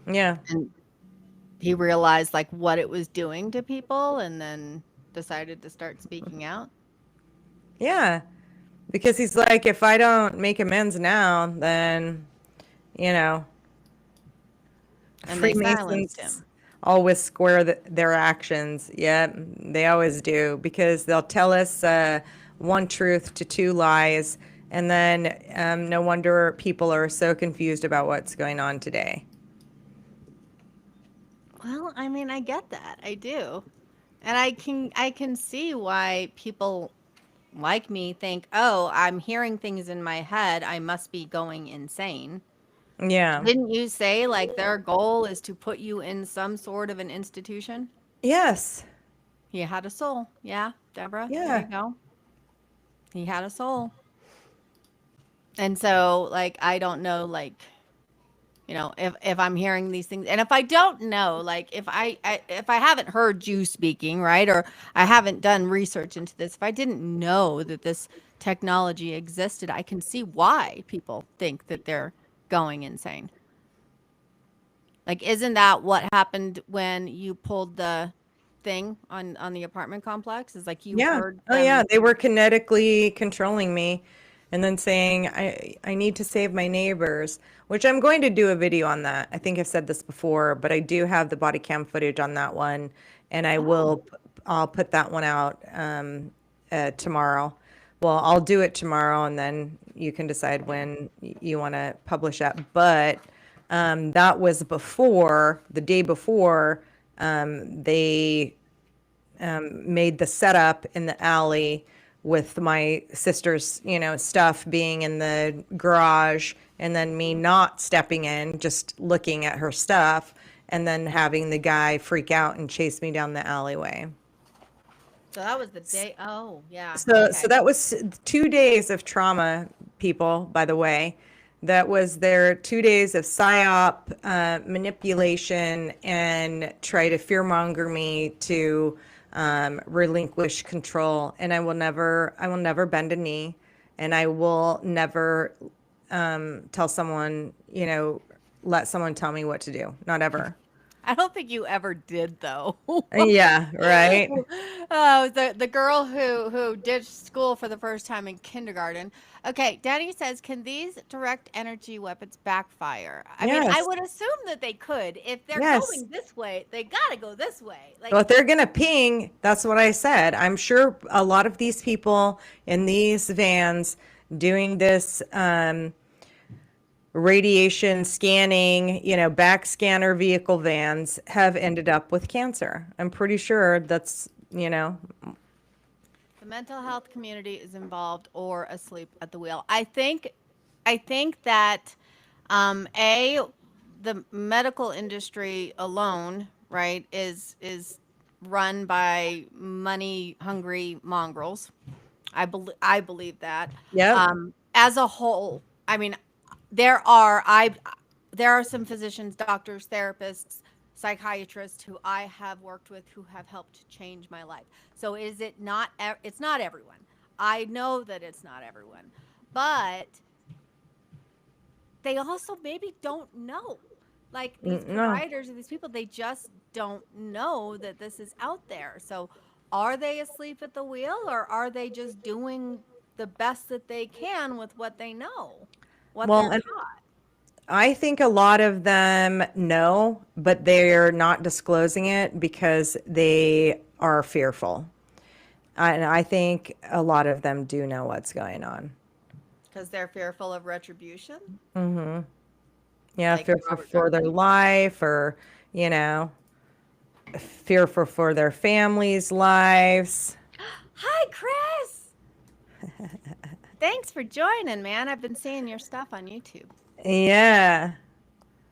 A: Yeah.
B: And he realized like what it was doing to people and then decided to start speaking out.
A: Yeah. Because he's like, if I don't make amends now, then, you know,
B: And they silenced
A: Freemasons
B: him.
A: always square their actions. Yeah, they always do, because they'll tell us one truth to two lies, and then no wonder people are so confused about what's going on today.
B: Well, I mean, I get that. I do. And I can see why people like me think, "Oh, I'm hearing things in my head. I must be going insane."
A: Yeah.
B: Didn't you say like their goal is to put you in some sort of an institution?
A: Yes.
B: He had a soul. Yeah, Deborah, there you
A: Yeah.
B: go. He had a soul. And so like I don't know like if I'm hearing these things and if I don't know like if I haven't heard you speaking, right? Or I haven't done research into this, if I didn't know that this technology existed, I can see why people think that they're going insane. Like, isn't that what happened when you pulled the thing on the apartment complex? Is like you
A: Yeah.
B: heard
A: Oh, yeah.
B: them.
A: They were kinetically controlling me and then saying, I need to save my neighbors, which I'm going to do a video on that. I think I've said this before, but I do have the body cam footage on that one. And
B: Oh,
A: I'll put that one out tomorrow. Well, I'll do it tomorrow, and then you can decide when you want to publish that. But that was before, the day before, they made the setup in the alley with my sister's, stuff being in the garage, and then me not stepping in, just looking at her stuff, and then having the guy freak out and chase me down the alleyway.
B: so that was the day. Oh, yeah.
A: So
B: Okay.
A: that was 2 days of trauma, people, by the way. That was their 2 days of psyop, manipulation, and try to fearmonger me to relinquish control. And I will never bend a knee, and I will never tell someone, let someone tell me what to do. Not ever.
B: I don't think you ever did though.
A: Yeah, right.
B: Oh, the girl who ditched school for the first time in kindergarten. Okay, Danny says, can these direct energy weapons backfire? I mean, I
A: Yes.
B: would assume that they could. If they're
A: Yes.
B: going this way, they gotta go this way.
A: Well,
B: Like,
A: if they're gonna ping, that's what I said. I'm sure a lot of these people in these vans doing this radiation scanning, back scanner vehicle vans have ended up with cancer. I'm pretty sure that's,
B: the mental health community is involved or asleep at the wheel. I think that the medical industry alone, right, is run by money hungry mongrels. I believe that.
A: yep.
B: As a whole, I mean, there are some physicians, doctors, therapists, psychiatrists who I have worked with who have helped change my life. So is it not? It's not everyone. I know that it's not everyone, but they also maybe don't know. Like these
A: No.
B: providers or these people, they just don't know that this is out there. So are they asleep at the wheel or are they just doing the best that they can with what they know, what
A: Well,
B: they're
A: and
B: taught?
A: I think a lot of them know, but they're not disclosing it because they are fearful. And I think a lot of them do know what's going on.
B: Because they're fearful of retribution,
A: Hmm. Yeah,
B: like
A: fearful
B: Robert
A: for their
B: Garcia.
A: life, or, you know, fearful for their families' lives.
B: Hi, Chris. Thanks for joining, man. I've been seeing your stuff on YouTube.
A: Yeah.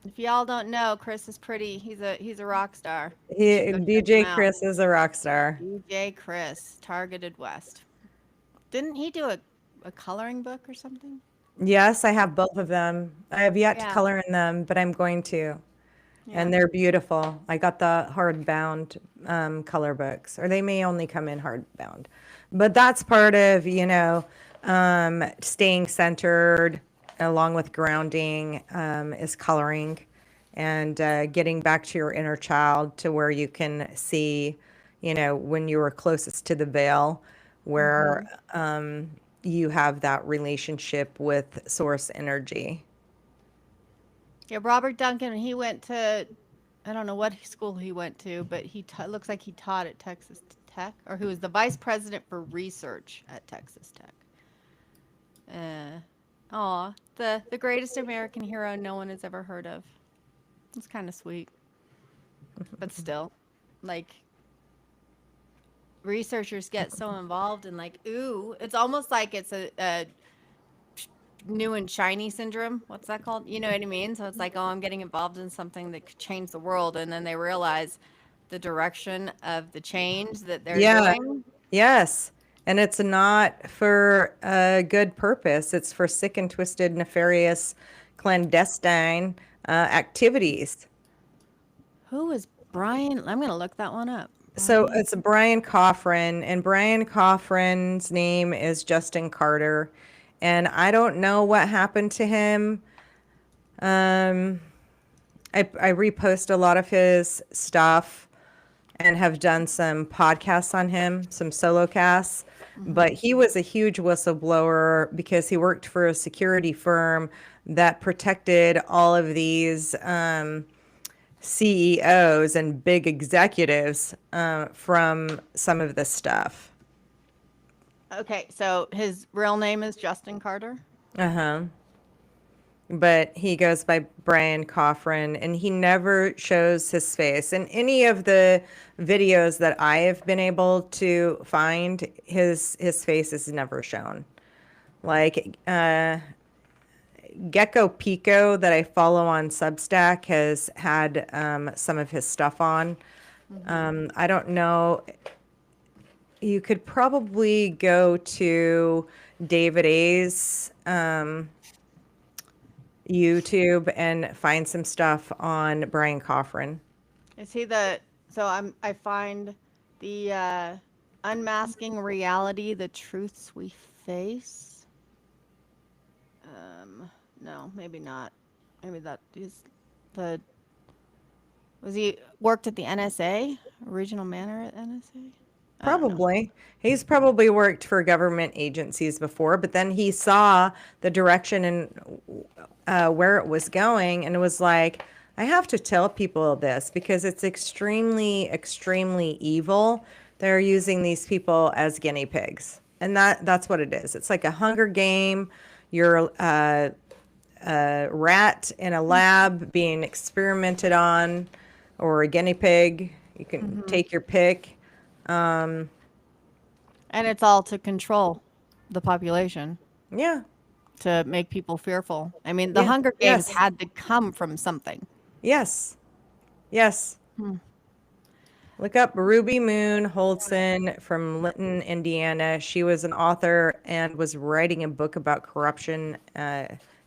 B: If y'all don't know, Chris is pretty. He's a rock star. You
A: He,
B: should go check him
A: DJ
B: out.
A: Chris is a rock star.
B: DJ Chris, Targeted West. Didn't he do a coloring book or something?
A: Yes, I have both of them. I have yet to
B: Yeah.
A: color in them, but I'm going to. and they're beautiful. I got the hardbound color books, or they may only come in hardbound. But that's part of, staying centered along with grounding, is coloring and getting back to your inner child to where you can see, when you were closest to the veil, where you have that relationship with source energy.
B: Yeah, Robert Duncan, he went to, I don't know what school he went to, but he looks like he taught at Texas Tech, or he was the vice president for research at Texas Tech. The greatest American hero no one has ever heard of. It's kind of sweet, but still, like, researchers get so involved in, like, ooh, it's almost like it's a new and shiny syndrome. What's that called? You know what I mean? So it's like, oh, I'm getting involved in something that could change the world, and then they realize the direction of the change that they're doing.
A: Yes. And it's not for a good purpose. It's for sick and twisted, nefarious, clandestine activities.
B: Who is Brian? I'm going to look that one up.
A: So it's Brian Coffrin, and Brian Coffrin's name is Justin Carter. And I don't know what happened to him. I repost a lot of his stuff and have done some podcasts on him, some solo casts. But he was a huge whistleblower because he worked for a security firm that protected all of these CEOs and big executives from some of this stuff.
B: Okay, so his real name is Justin Carter?
A: But he goes by Brian Coffrin, and he never shows his face. In any of the videos that I have been able to find, his face is never shown. Like, Gecko Pico that I follow on Substack has had some of his stuff on. I don't know. You could probably go to David A's YouTube and find some stuff on Brian Coffrin.
B: Is he I find the Unmasking Reality, the Truths We Face. No, maybe not. Maybe that is was he worked at the NSA, Regional Manor at NSA?
A: Probably. He's probably worked for government agencies before, but then he saw the direction and where it was going, and it was like, I have to tell people this because it's extremely, extremely evil. They're using these people as guinea pigs, and that's what it is. It's like a Hunger Game. You're a rat in a lab being experimented on, or a guinea pig. You can take your pick.
B: And it's all to control the population.
A: Yeah.
B: To make people fearful. I mean, the Hunger Games had to come from something.
A: Yes. Yes. Look up Ruby Moon Holdson from Linton, Indiana. She was an author and was writing a book about corruption,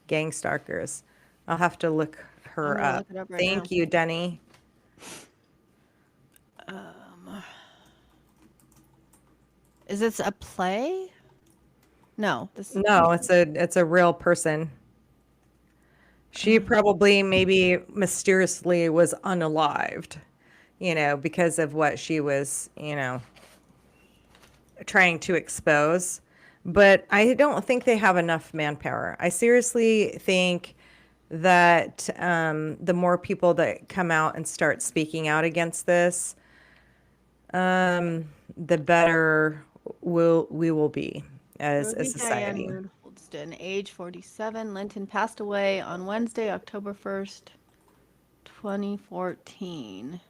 A: gang stalkers. I'll have to look her up.
B: Look it up right
A: Thank
B: now.
A: you, Denny.
B: Is this a play? No.
A: No, it's a real person. She probably maybe mysteriously was unalived, because of what she was, trying to expose. But I don't think they have enough manpower. I seriously think that the more people that come out and start speaking out against this, the better we will be as a society.
B: Diane Holdston, age 47. Linton passed away on Wednesday, October 1st, 2014.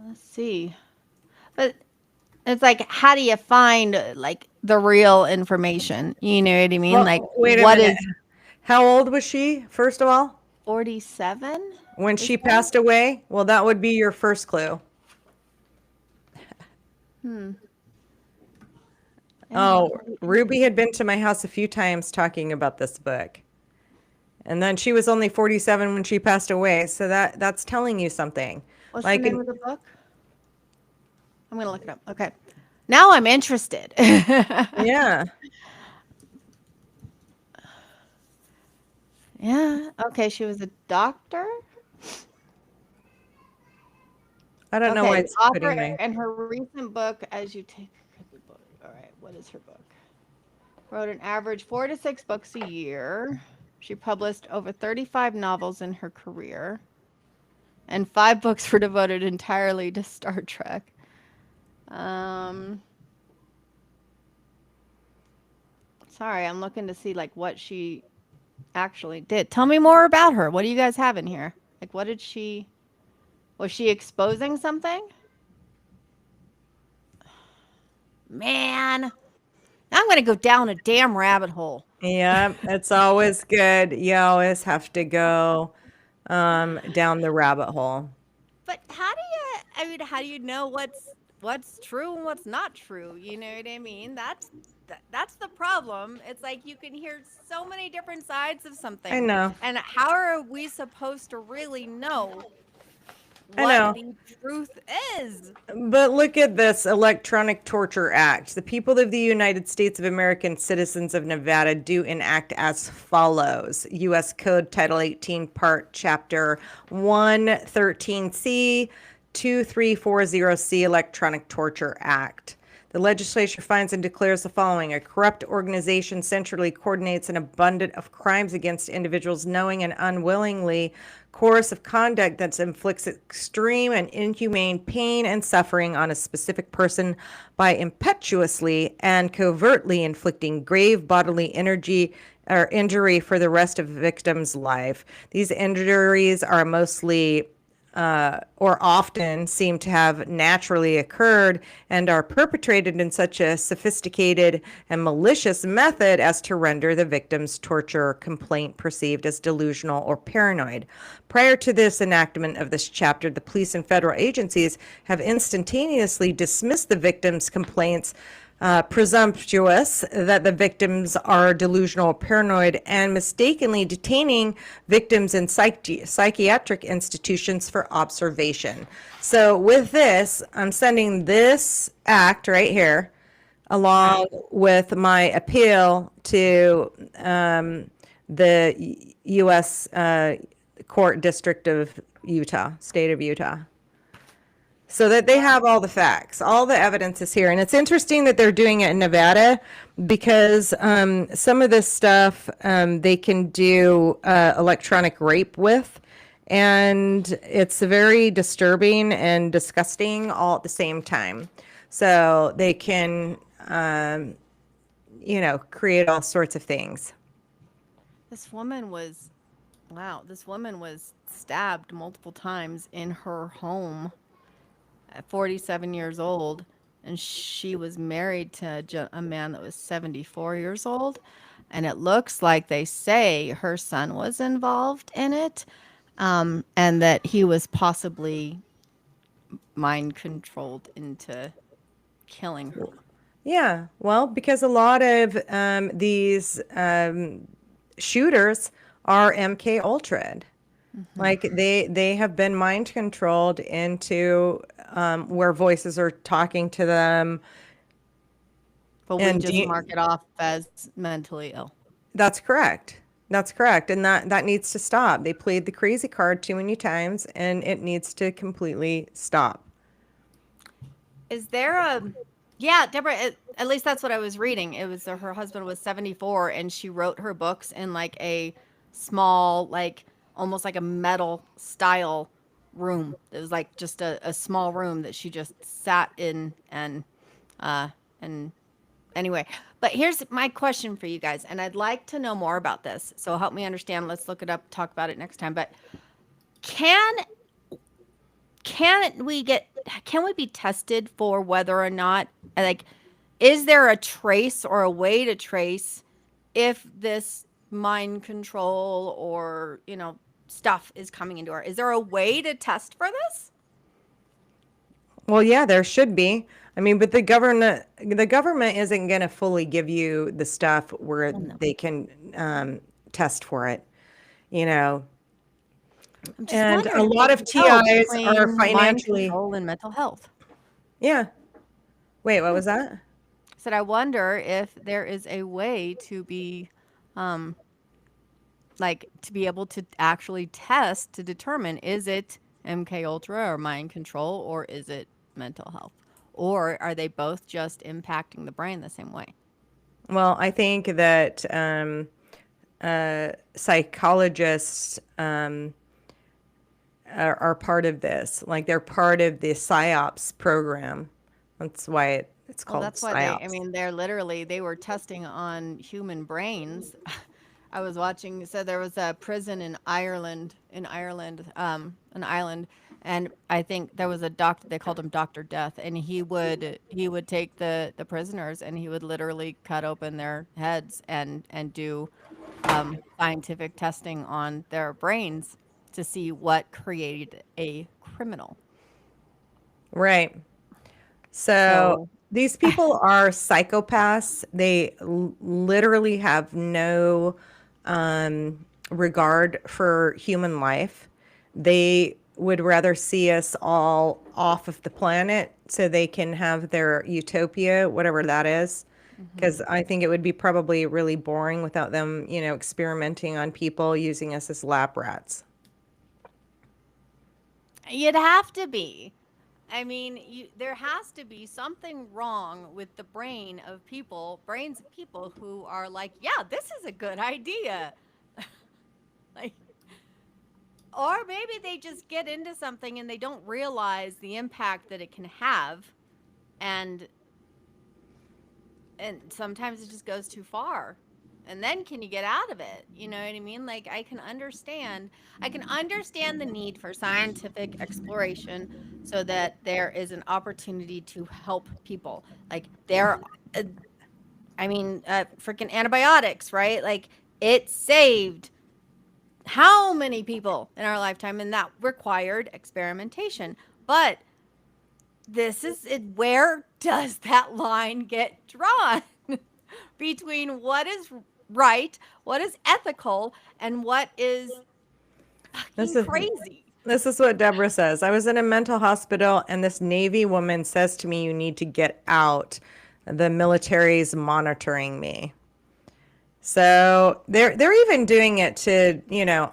B: Let's see. But it's like, how do you find like the real information? You know what I mean?
A: Well,
B: like,
A: wait a minute. How old was she, first of all?
B: 47?
A: When she passed away? Well, that would be your first clue. Oh, Ruby had been to my house a few times talking about this book. And then she was only 47 when she passed away. So that's telling you something.
B: What's
A: Like,
B: the name of the book? I'm gonna look it up. Okay. Now I'm interested.
A: yeah.
B: Yeah. Okay. She was a doctor.
A: I don't know why
B: Okay.
A: it's
B: Author
A: putting me.
B: and her recent book, As You Take the Book. All right. What is her book? Wrote an average 4 to 6 books a year. She published over 35 novels in her career, and 5 books were devoted entirely to Star Trek. Sorry, I'm looking to see like what she actually did. Tell me more about her. What do you guys have in here? Like, what did she? Was she exposing something? Man, I'm gonna go down a damn rabbit hole.
A: Yeah, it's always good. You always have to go down the rabbit hole.
B: But how do you? I mean, how do you know what's true and what's not true? You know what I mean? That's the problem. It's like you can hear so many different sides of
A: I
B: something,
A: know.
B: and how are we supposed to really know
A: I know.
B: what the truth is?
A: But look at this Electronic Torture Act. The people of the United States of American citizens of Nevada do enact as follows. U.S. Code Title 18, Part Chapter 113C, 2340C, Electronic Torture Act. The legislature finds and declares the following: a corrupt organization centrally coordinates an abundance of crimes against individuals, knowing and unwillingly course of conduct that inflicts extreme and inhumane pain and suffering on a specific person by impetuously and covertly inflicting grave bodily energy or injury for the rest of the victim's life. These injuries are mostly or often seem to have naturally occurred and are perpetrated in such a sophisticated and malicious method as to render the victim's torture complaint perceived as delusional or paranoid. Prior to this enactment of this chapter, the police and federal agencies have instantaneously dismissed the victim's complaints, presumptuous that the victims are delusional or paranoid, and mistakenly detaining victims in psychiatric institutions for observation. So with this, I'm sending this act right here along with my appeal to the U.S. Court District of Utah, state of Utah, so that they have all the facts, all the evidence is here. And it's interesting that they're doing it in Nevada because some of this stuff they can do electronic rape with. And it's very disturbing and disgusting all at the same time. So they can, create all sorts of things.
B: This woman was stabbed multiple times in her home at 47 years old, and she was married to a man that was 74 years old, and it looks like they say her son was involved in it, and that he was possibly mind controlled into killing her.
A: Yeah, well, because a lot of these shooters are MK Ultra'd. Like they have been mind controlled into where voices are talking to them.
B: But we
A: And
B: just mark it off as mentally ill.
A: That's correct. That's correct. And that needs to stop. They played the crazy card too many times, and it needs to completely stop.
B: Is there a... Yeah, Deborah, at least that's what I was reading. It was her husband was 74, and she wrote her books in like a small, like almost like a metal style room. It was like just a small room that she just sat in and anyway. But here's my question for you guys, and I'd like to know more about this. So help me understand. Let's look it up, talk about it next time. But can we be tested for whether or not, like, is there a trace or a way to trace if this mind control or, stuff is coming into her? Is there a way to test for this?
A: Well, yeah, there should be. I mean, but the government isn't going to fully give you the stuff where they can test for it. you know,
B: I'm just
A: and a
B: wondering if
A: lot
B: they
A: of
B: can tell
A: TIs are
B: between mind
A: financially,
B: control and mental health.
A: yeah. Wait, what
B: Hmm.
A: was that?
B: I said, I wonder if there is a way to be, um, like, to be able to actually test to determine, is it MK Ultra or mind control, or is it mental health, or are they both just impacting the brain the same way?
A: Well, I think that psychologists are part of this. Like they're part of the PsyOps program. That's why it's
B: Well,
A: called
B: that's why they, I
A: PsyOps.
B: mean, they were testing on human brains. I was watching, so there was a prison in Ireland, an island, and I think there was a doctor, they called him Dr. Death, and he would take the prisoners and he would literally cut open their heads and do scientific testing on their brains to see what created a criminal.
A: Right. So
B: So,
A: these people are psychopaths. They literally have no regard for human life. They would rather see us all off of the planet so they can have their utopia, whatever that is.
B: mhm.
A: Because I think it would be probably really boring without them, experimenting on people using us as lab rats.
B: You'd have to be. I mean, there has to be something wrong with the brains of people who are like, yeah, this is a good idea. Like, or maybe they just get into something and they don't realize the impact that it can have, and sometimes it just goes too far. And then can you get out of it? You know what I mean? Like I can understand the need for scientific exploration so that there is an opportunity to help people. Like uh, freaking antibiotics, right? Like it saved how many people in our lifetime, and that required experimentation. But this is it. Where does that line get drawn between what is right, what is ethical, and what is
A: This
B: fucking
A: is
B: crazy?
A: this is what Deborah says. I was in a mental hospital and this Navy woman says to me, "You need to get out. The military's monitoring me." So they're even doing it to,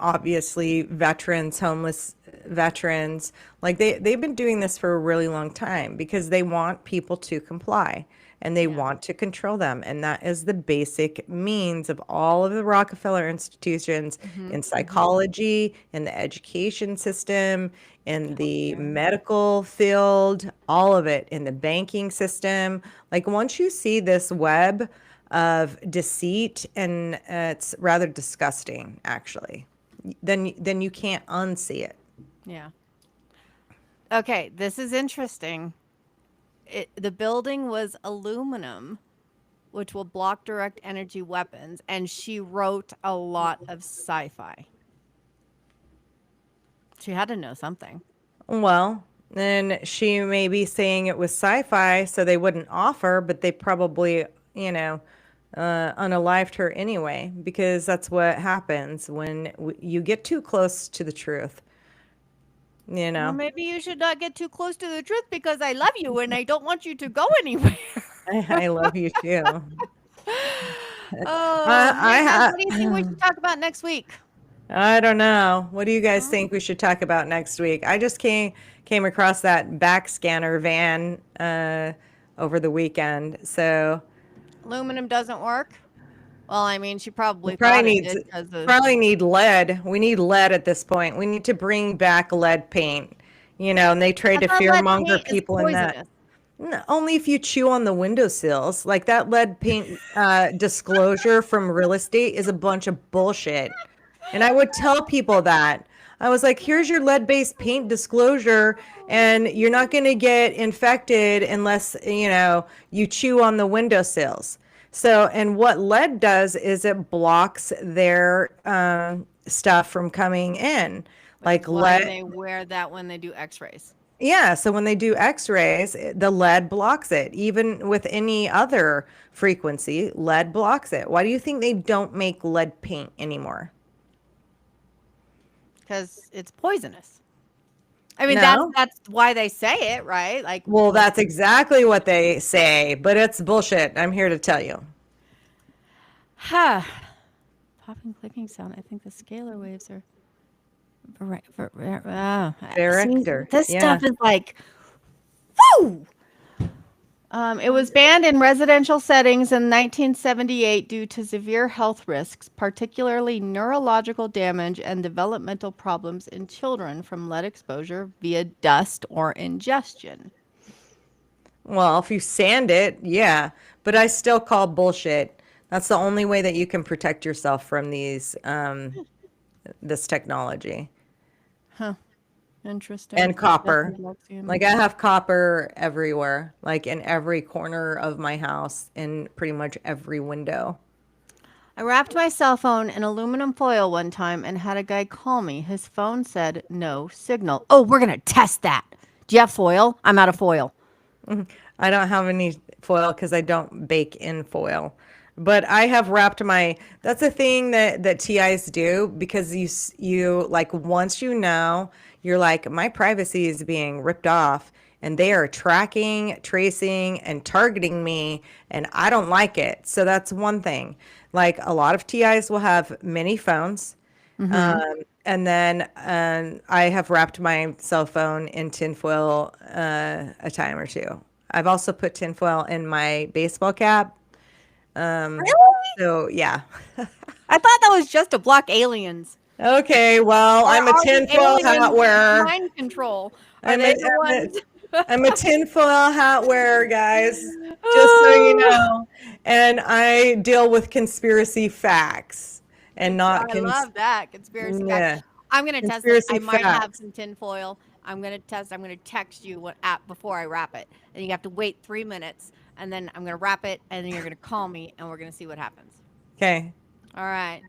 A: obviously veterans, homeless veterans. Like they've been doing this for a really long time because they want people to comply and they
B: Yeah.
A: want to control them. And that is the basic means of all of the Rockefeller institutions
B: Mm-hmm.
A: in
B: Mm-hmm.
A: psychology, in the education system, in the
B: Healthcare.
A: medical field, all of it, in the banking system. Like once you see this web of deceit, and it's rather disgusting actually, then you can't unsee it.
B: Yeah. Okay, this is interesting. The building was aluminum, which will block direct energy weapons, and she wrote a lot of sci-fi. She had to know something.
A: Well, then she may be saying it was sci-fi so they wouldn't offer, but they probably, unalived her anyway, because that's what happens when you get too close to the truth, you
B: Well,
A: know.
B: maybe you should not get too close to the truth because I love you and I don't want you to go anywhere.
A: I love you too.
B: Oh,
A: I
B: hey guys,
A: have.
B: what do you think we should talk about next week?
A: I don't know. What do you guys
B: Huh?
A: think we should talk about next week? I just came across that back scanner van over the weekend. So
B: Aluminum doesn't work? Well, I mean, she
A: we
B: probably
A: probably
B: thought it
A: need
B: did because of.
A: probably need lead. We need lead at this point. We need to bring back lead paint. And they tried
B: I
A: to
B: thought lead
A: fearmonger
B: paint is
A: people in that.
B: poisonous.
A: Only if you chew on the windowsills. Like that lead paint disclosure from real estate is a bunch of bullshit. And I would tell people that. I was like, here's your lead-based paint disclosure, and you're not going to get infected unless, you chew on the windowsills. So, and what lead does is it blocks their stuff from coming in.
B: Which
A: Like
B: is why
A: lead,
B: they wear that when they do x-rays.
A: yeah, so when they do x-rays, the lead blocks it. Even with any other frequency, lead blocks it. Why do you think they don't make lead paint anymore?
B: because it's poisonous. I mean,
A: No.
B: that's why they say it, right? Like,
A: Well, that's exactly what they say, but it's bullshit. I'm here to tell you.
B: Popping, clicking sound. I think the scalar waves are.
A: Director,
B: This
A: yeah.
B: stuff is like, woo! It was banned in residential settings in 1978 due to severe health risks, particularly neurological damage and developmental problems in children from lead exposure via dust or ingestion.
A: Well, if you sand it, yeah, but I still call bullshit. That's the only way that you can protect yourself from this technology.
B: Interesting.
A: And copper. Like I have copper everywhere, like in every corner of my house, in pretty much every window.
B: I wrapped my cell phone in aluminum foil one time and had a guy call me. His phone said no signal. Oh, we're going to test that. Do you have foil? I'm out of foil.
A: I don't have any foil because I don't bake in foil. But I have wrapped that's a thing that TIs do, because you like, once you know, you're like, my privacy is being ripped off and they are tracking, tracing, and targeting me, and I don't like it. So that's one thing. Like a lot of TIs will have many phones. And then I have wrapped my cell phone in tinfoil a time or two. I've also put tinfoil in my baseball cap.
B: Really?
A: So yeah.
B: I thought that was just to block aliens.
A: Okay, well,
B: Or
A: I'm a
B: are the
A: tinfoil
B: aliens
A: hat wearer.
B: mind control. Are
A: I'm
B: they
A: a,
B: the ones?
A: I'm a tinfoil hat wearer, guys. Just so you know. And I deal with conspiracy facts and not
B: I love that conspiracy
A: yeah.
B: facts. I'm gonna test it.
A: Conspiracy
B: I might have
A: facts.
B: some tinfoil. I'm gonna test. I'm gonna text you what app before I wrap it, and you have to wait 3 minutes, and then I'm gonna wrap it, and then you're gonna call me, and we're gonna see what happens.
A: Okay.
B: All right.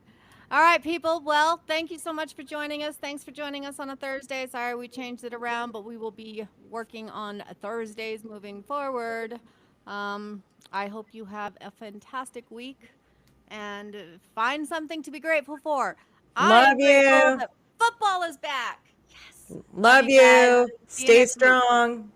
B: All right, people. Well, thank you so much for joining us. Thanks for joining us on a Thursday. Sorry we changed it around, but we will be working on Thursdays moving forward. I hope you have a fantastic week and find something to be grateful for. I am
A: Love
B: grateful
A: you.
B: that football is back. Yes.
A: Love
B: you guys.
A: you.
B: See you
A: Stay
B: next week.
A: strong.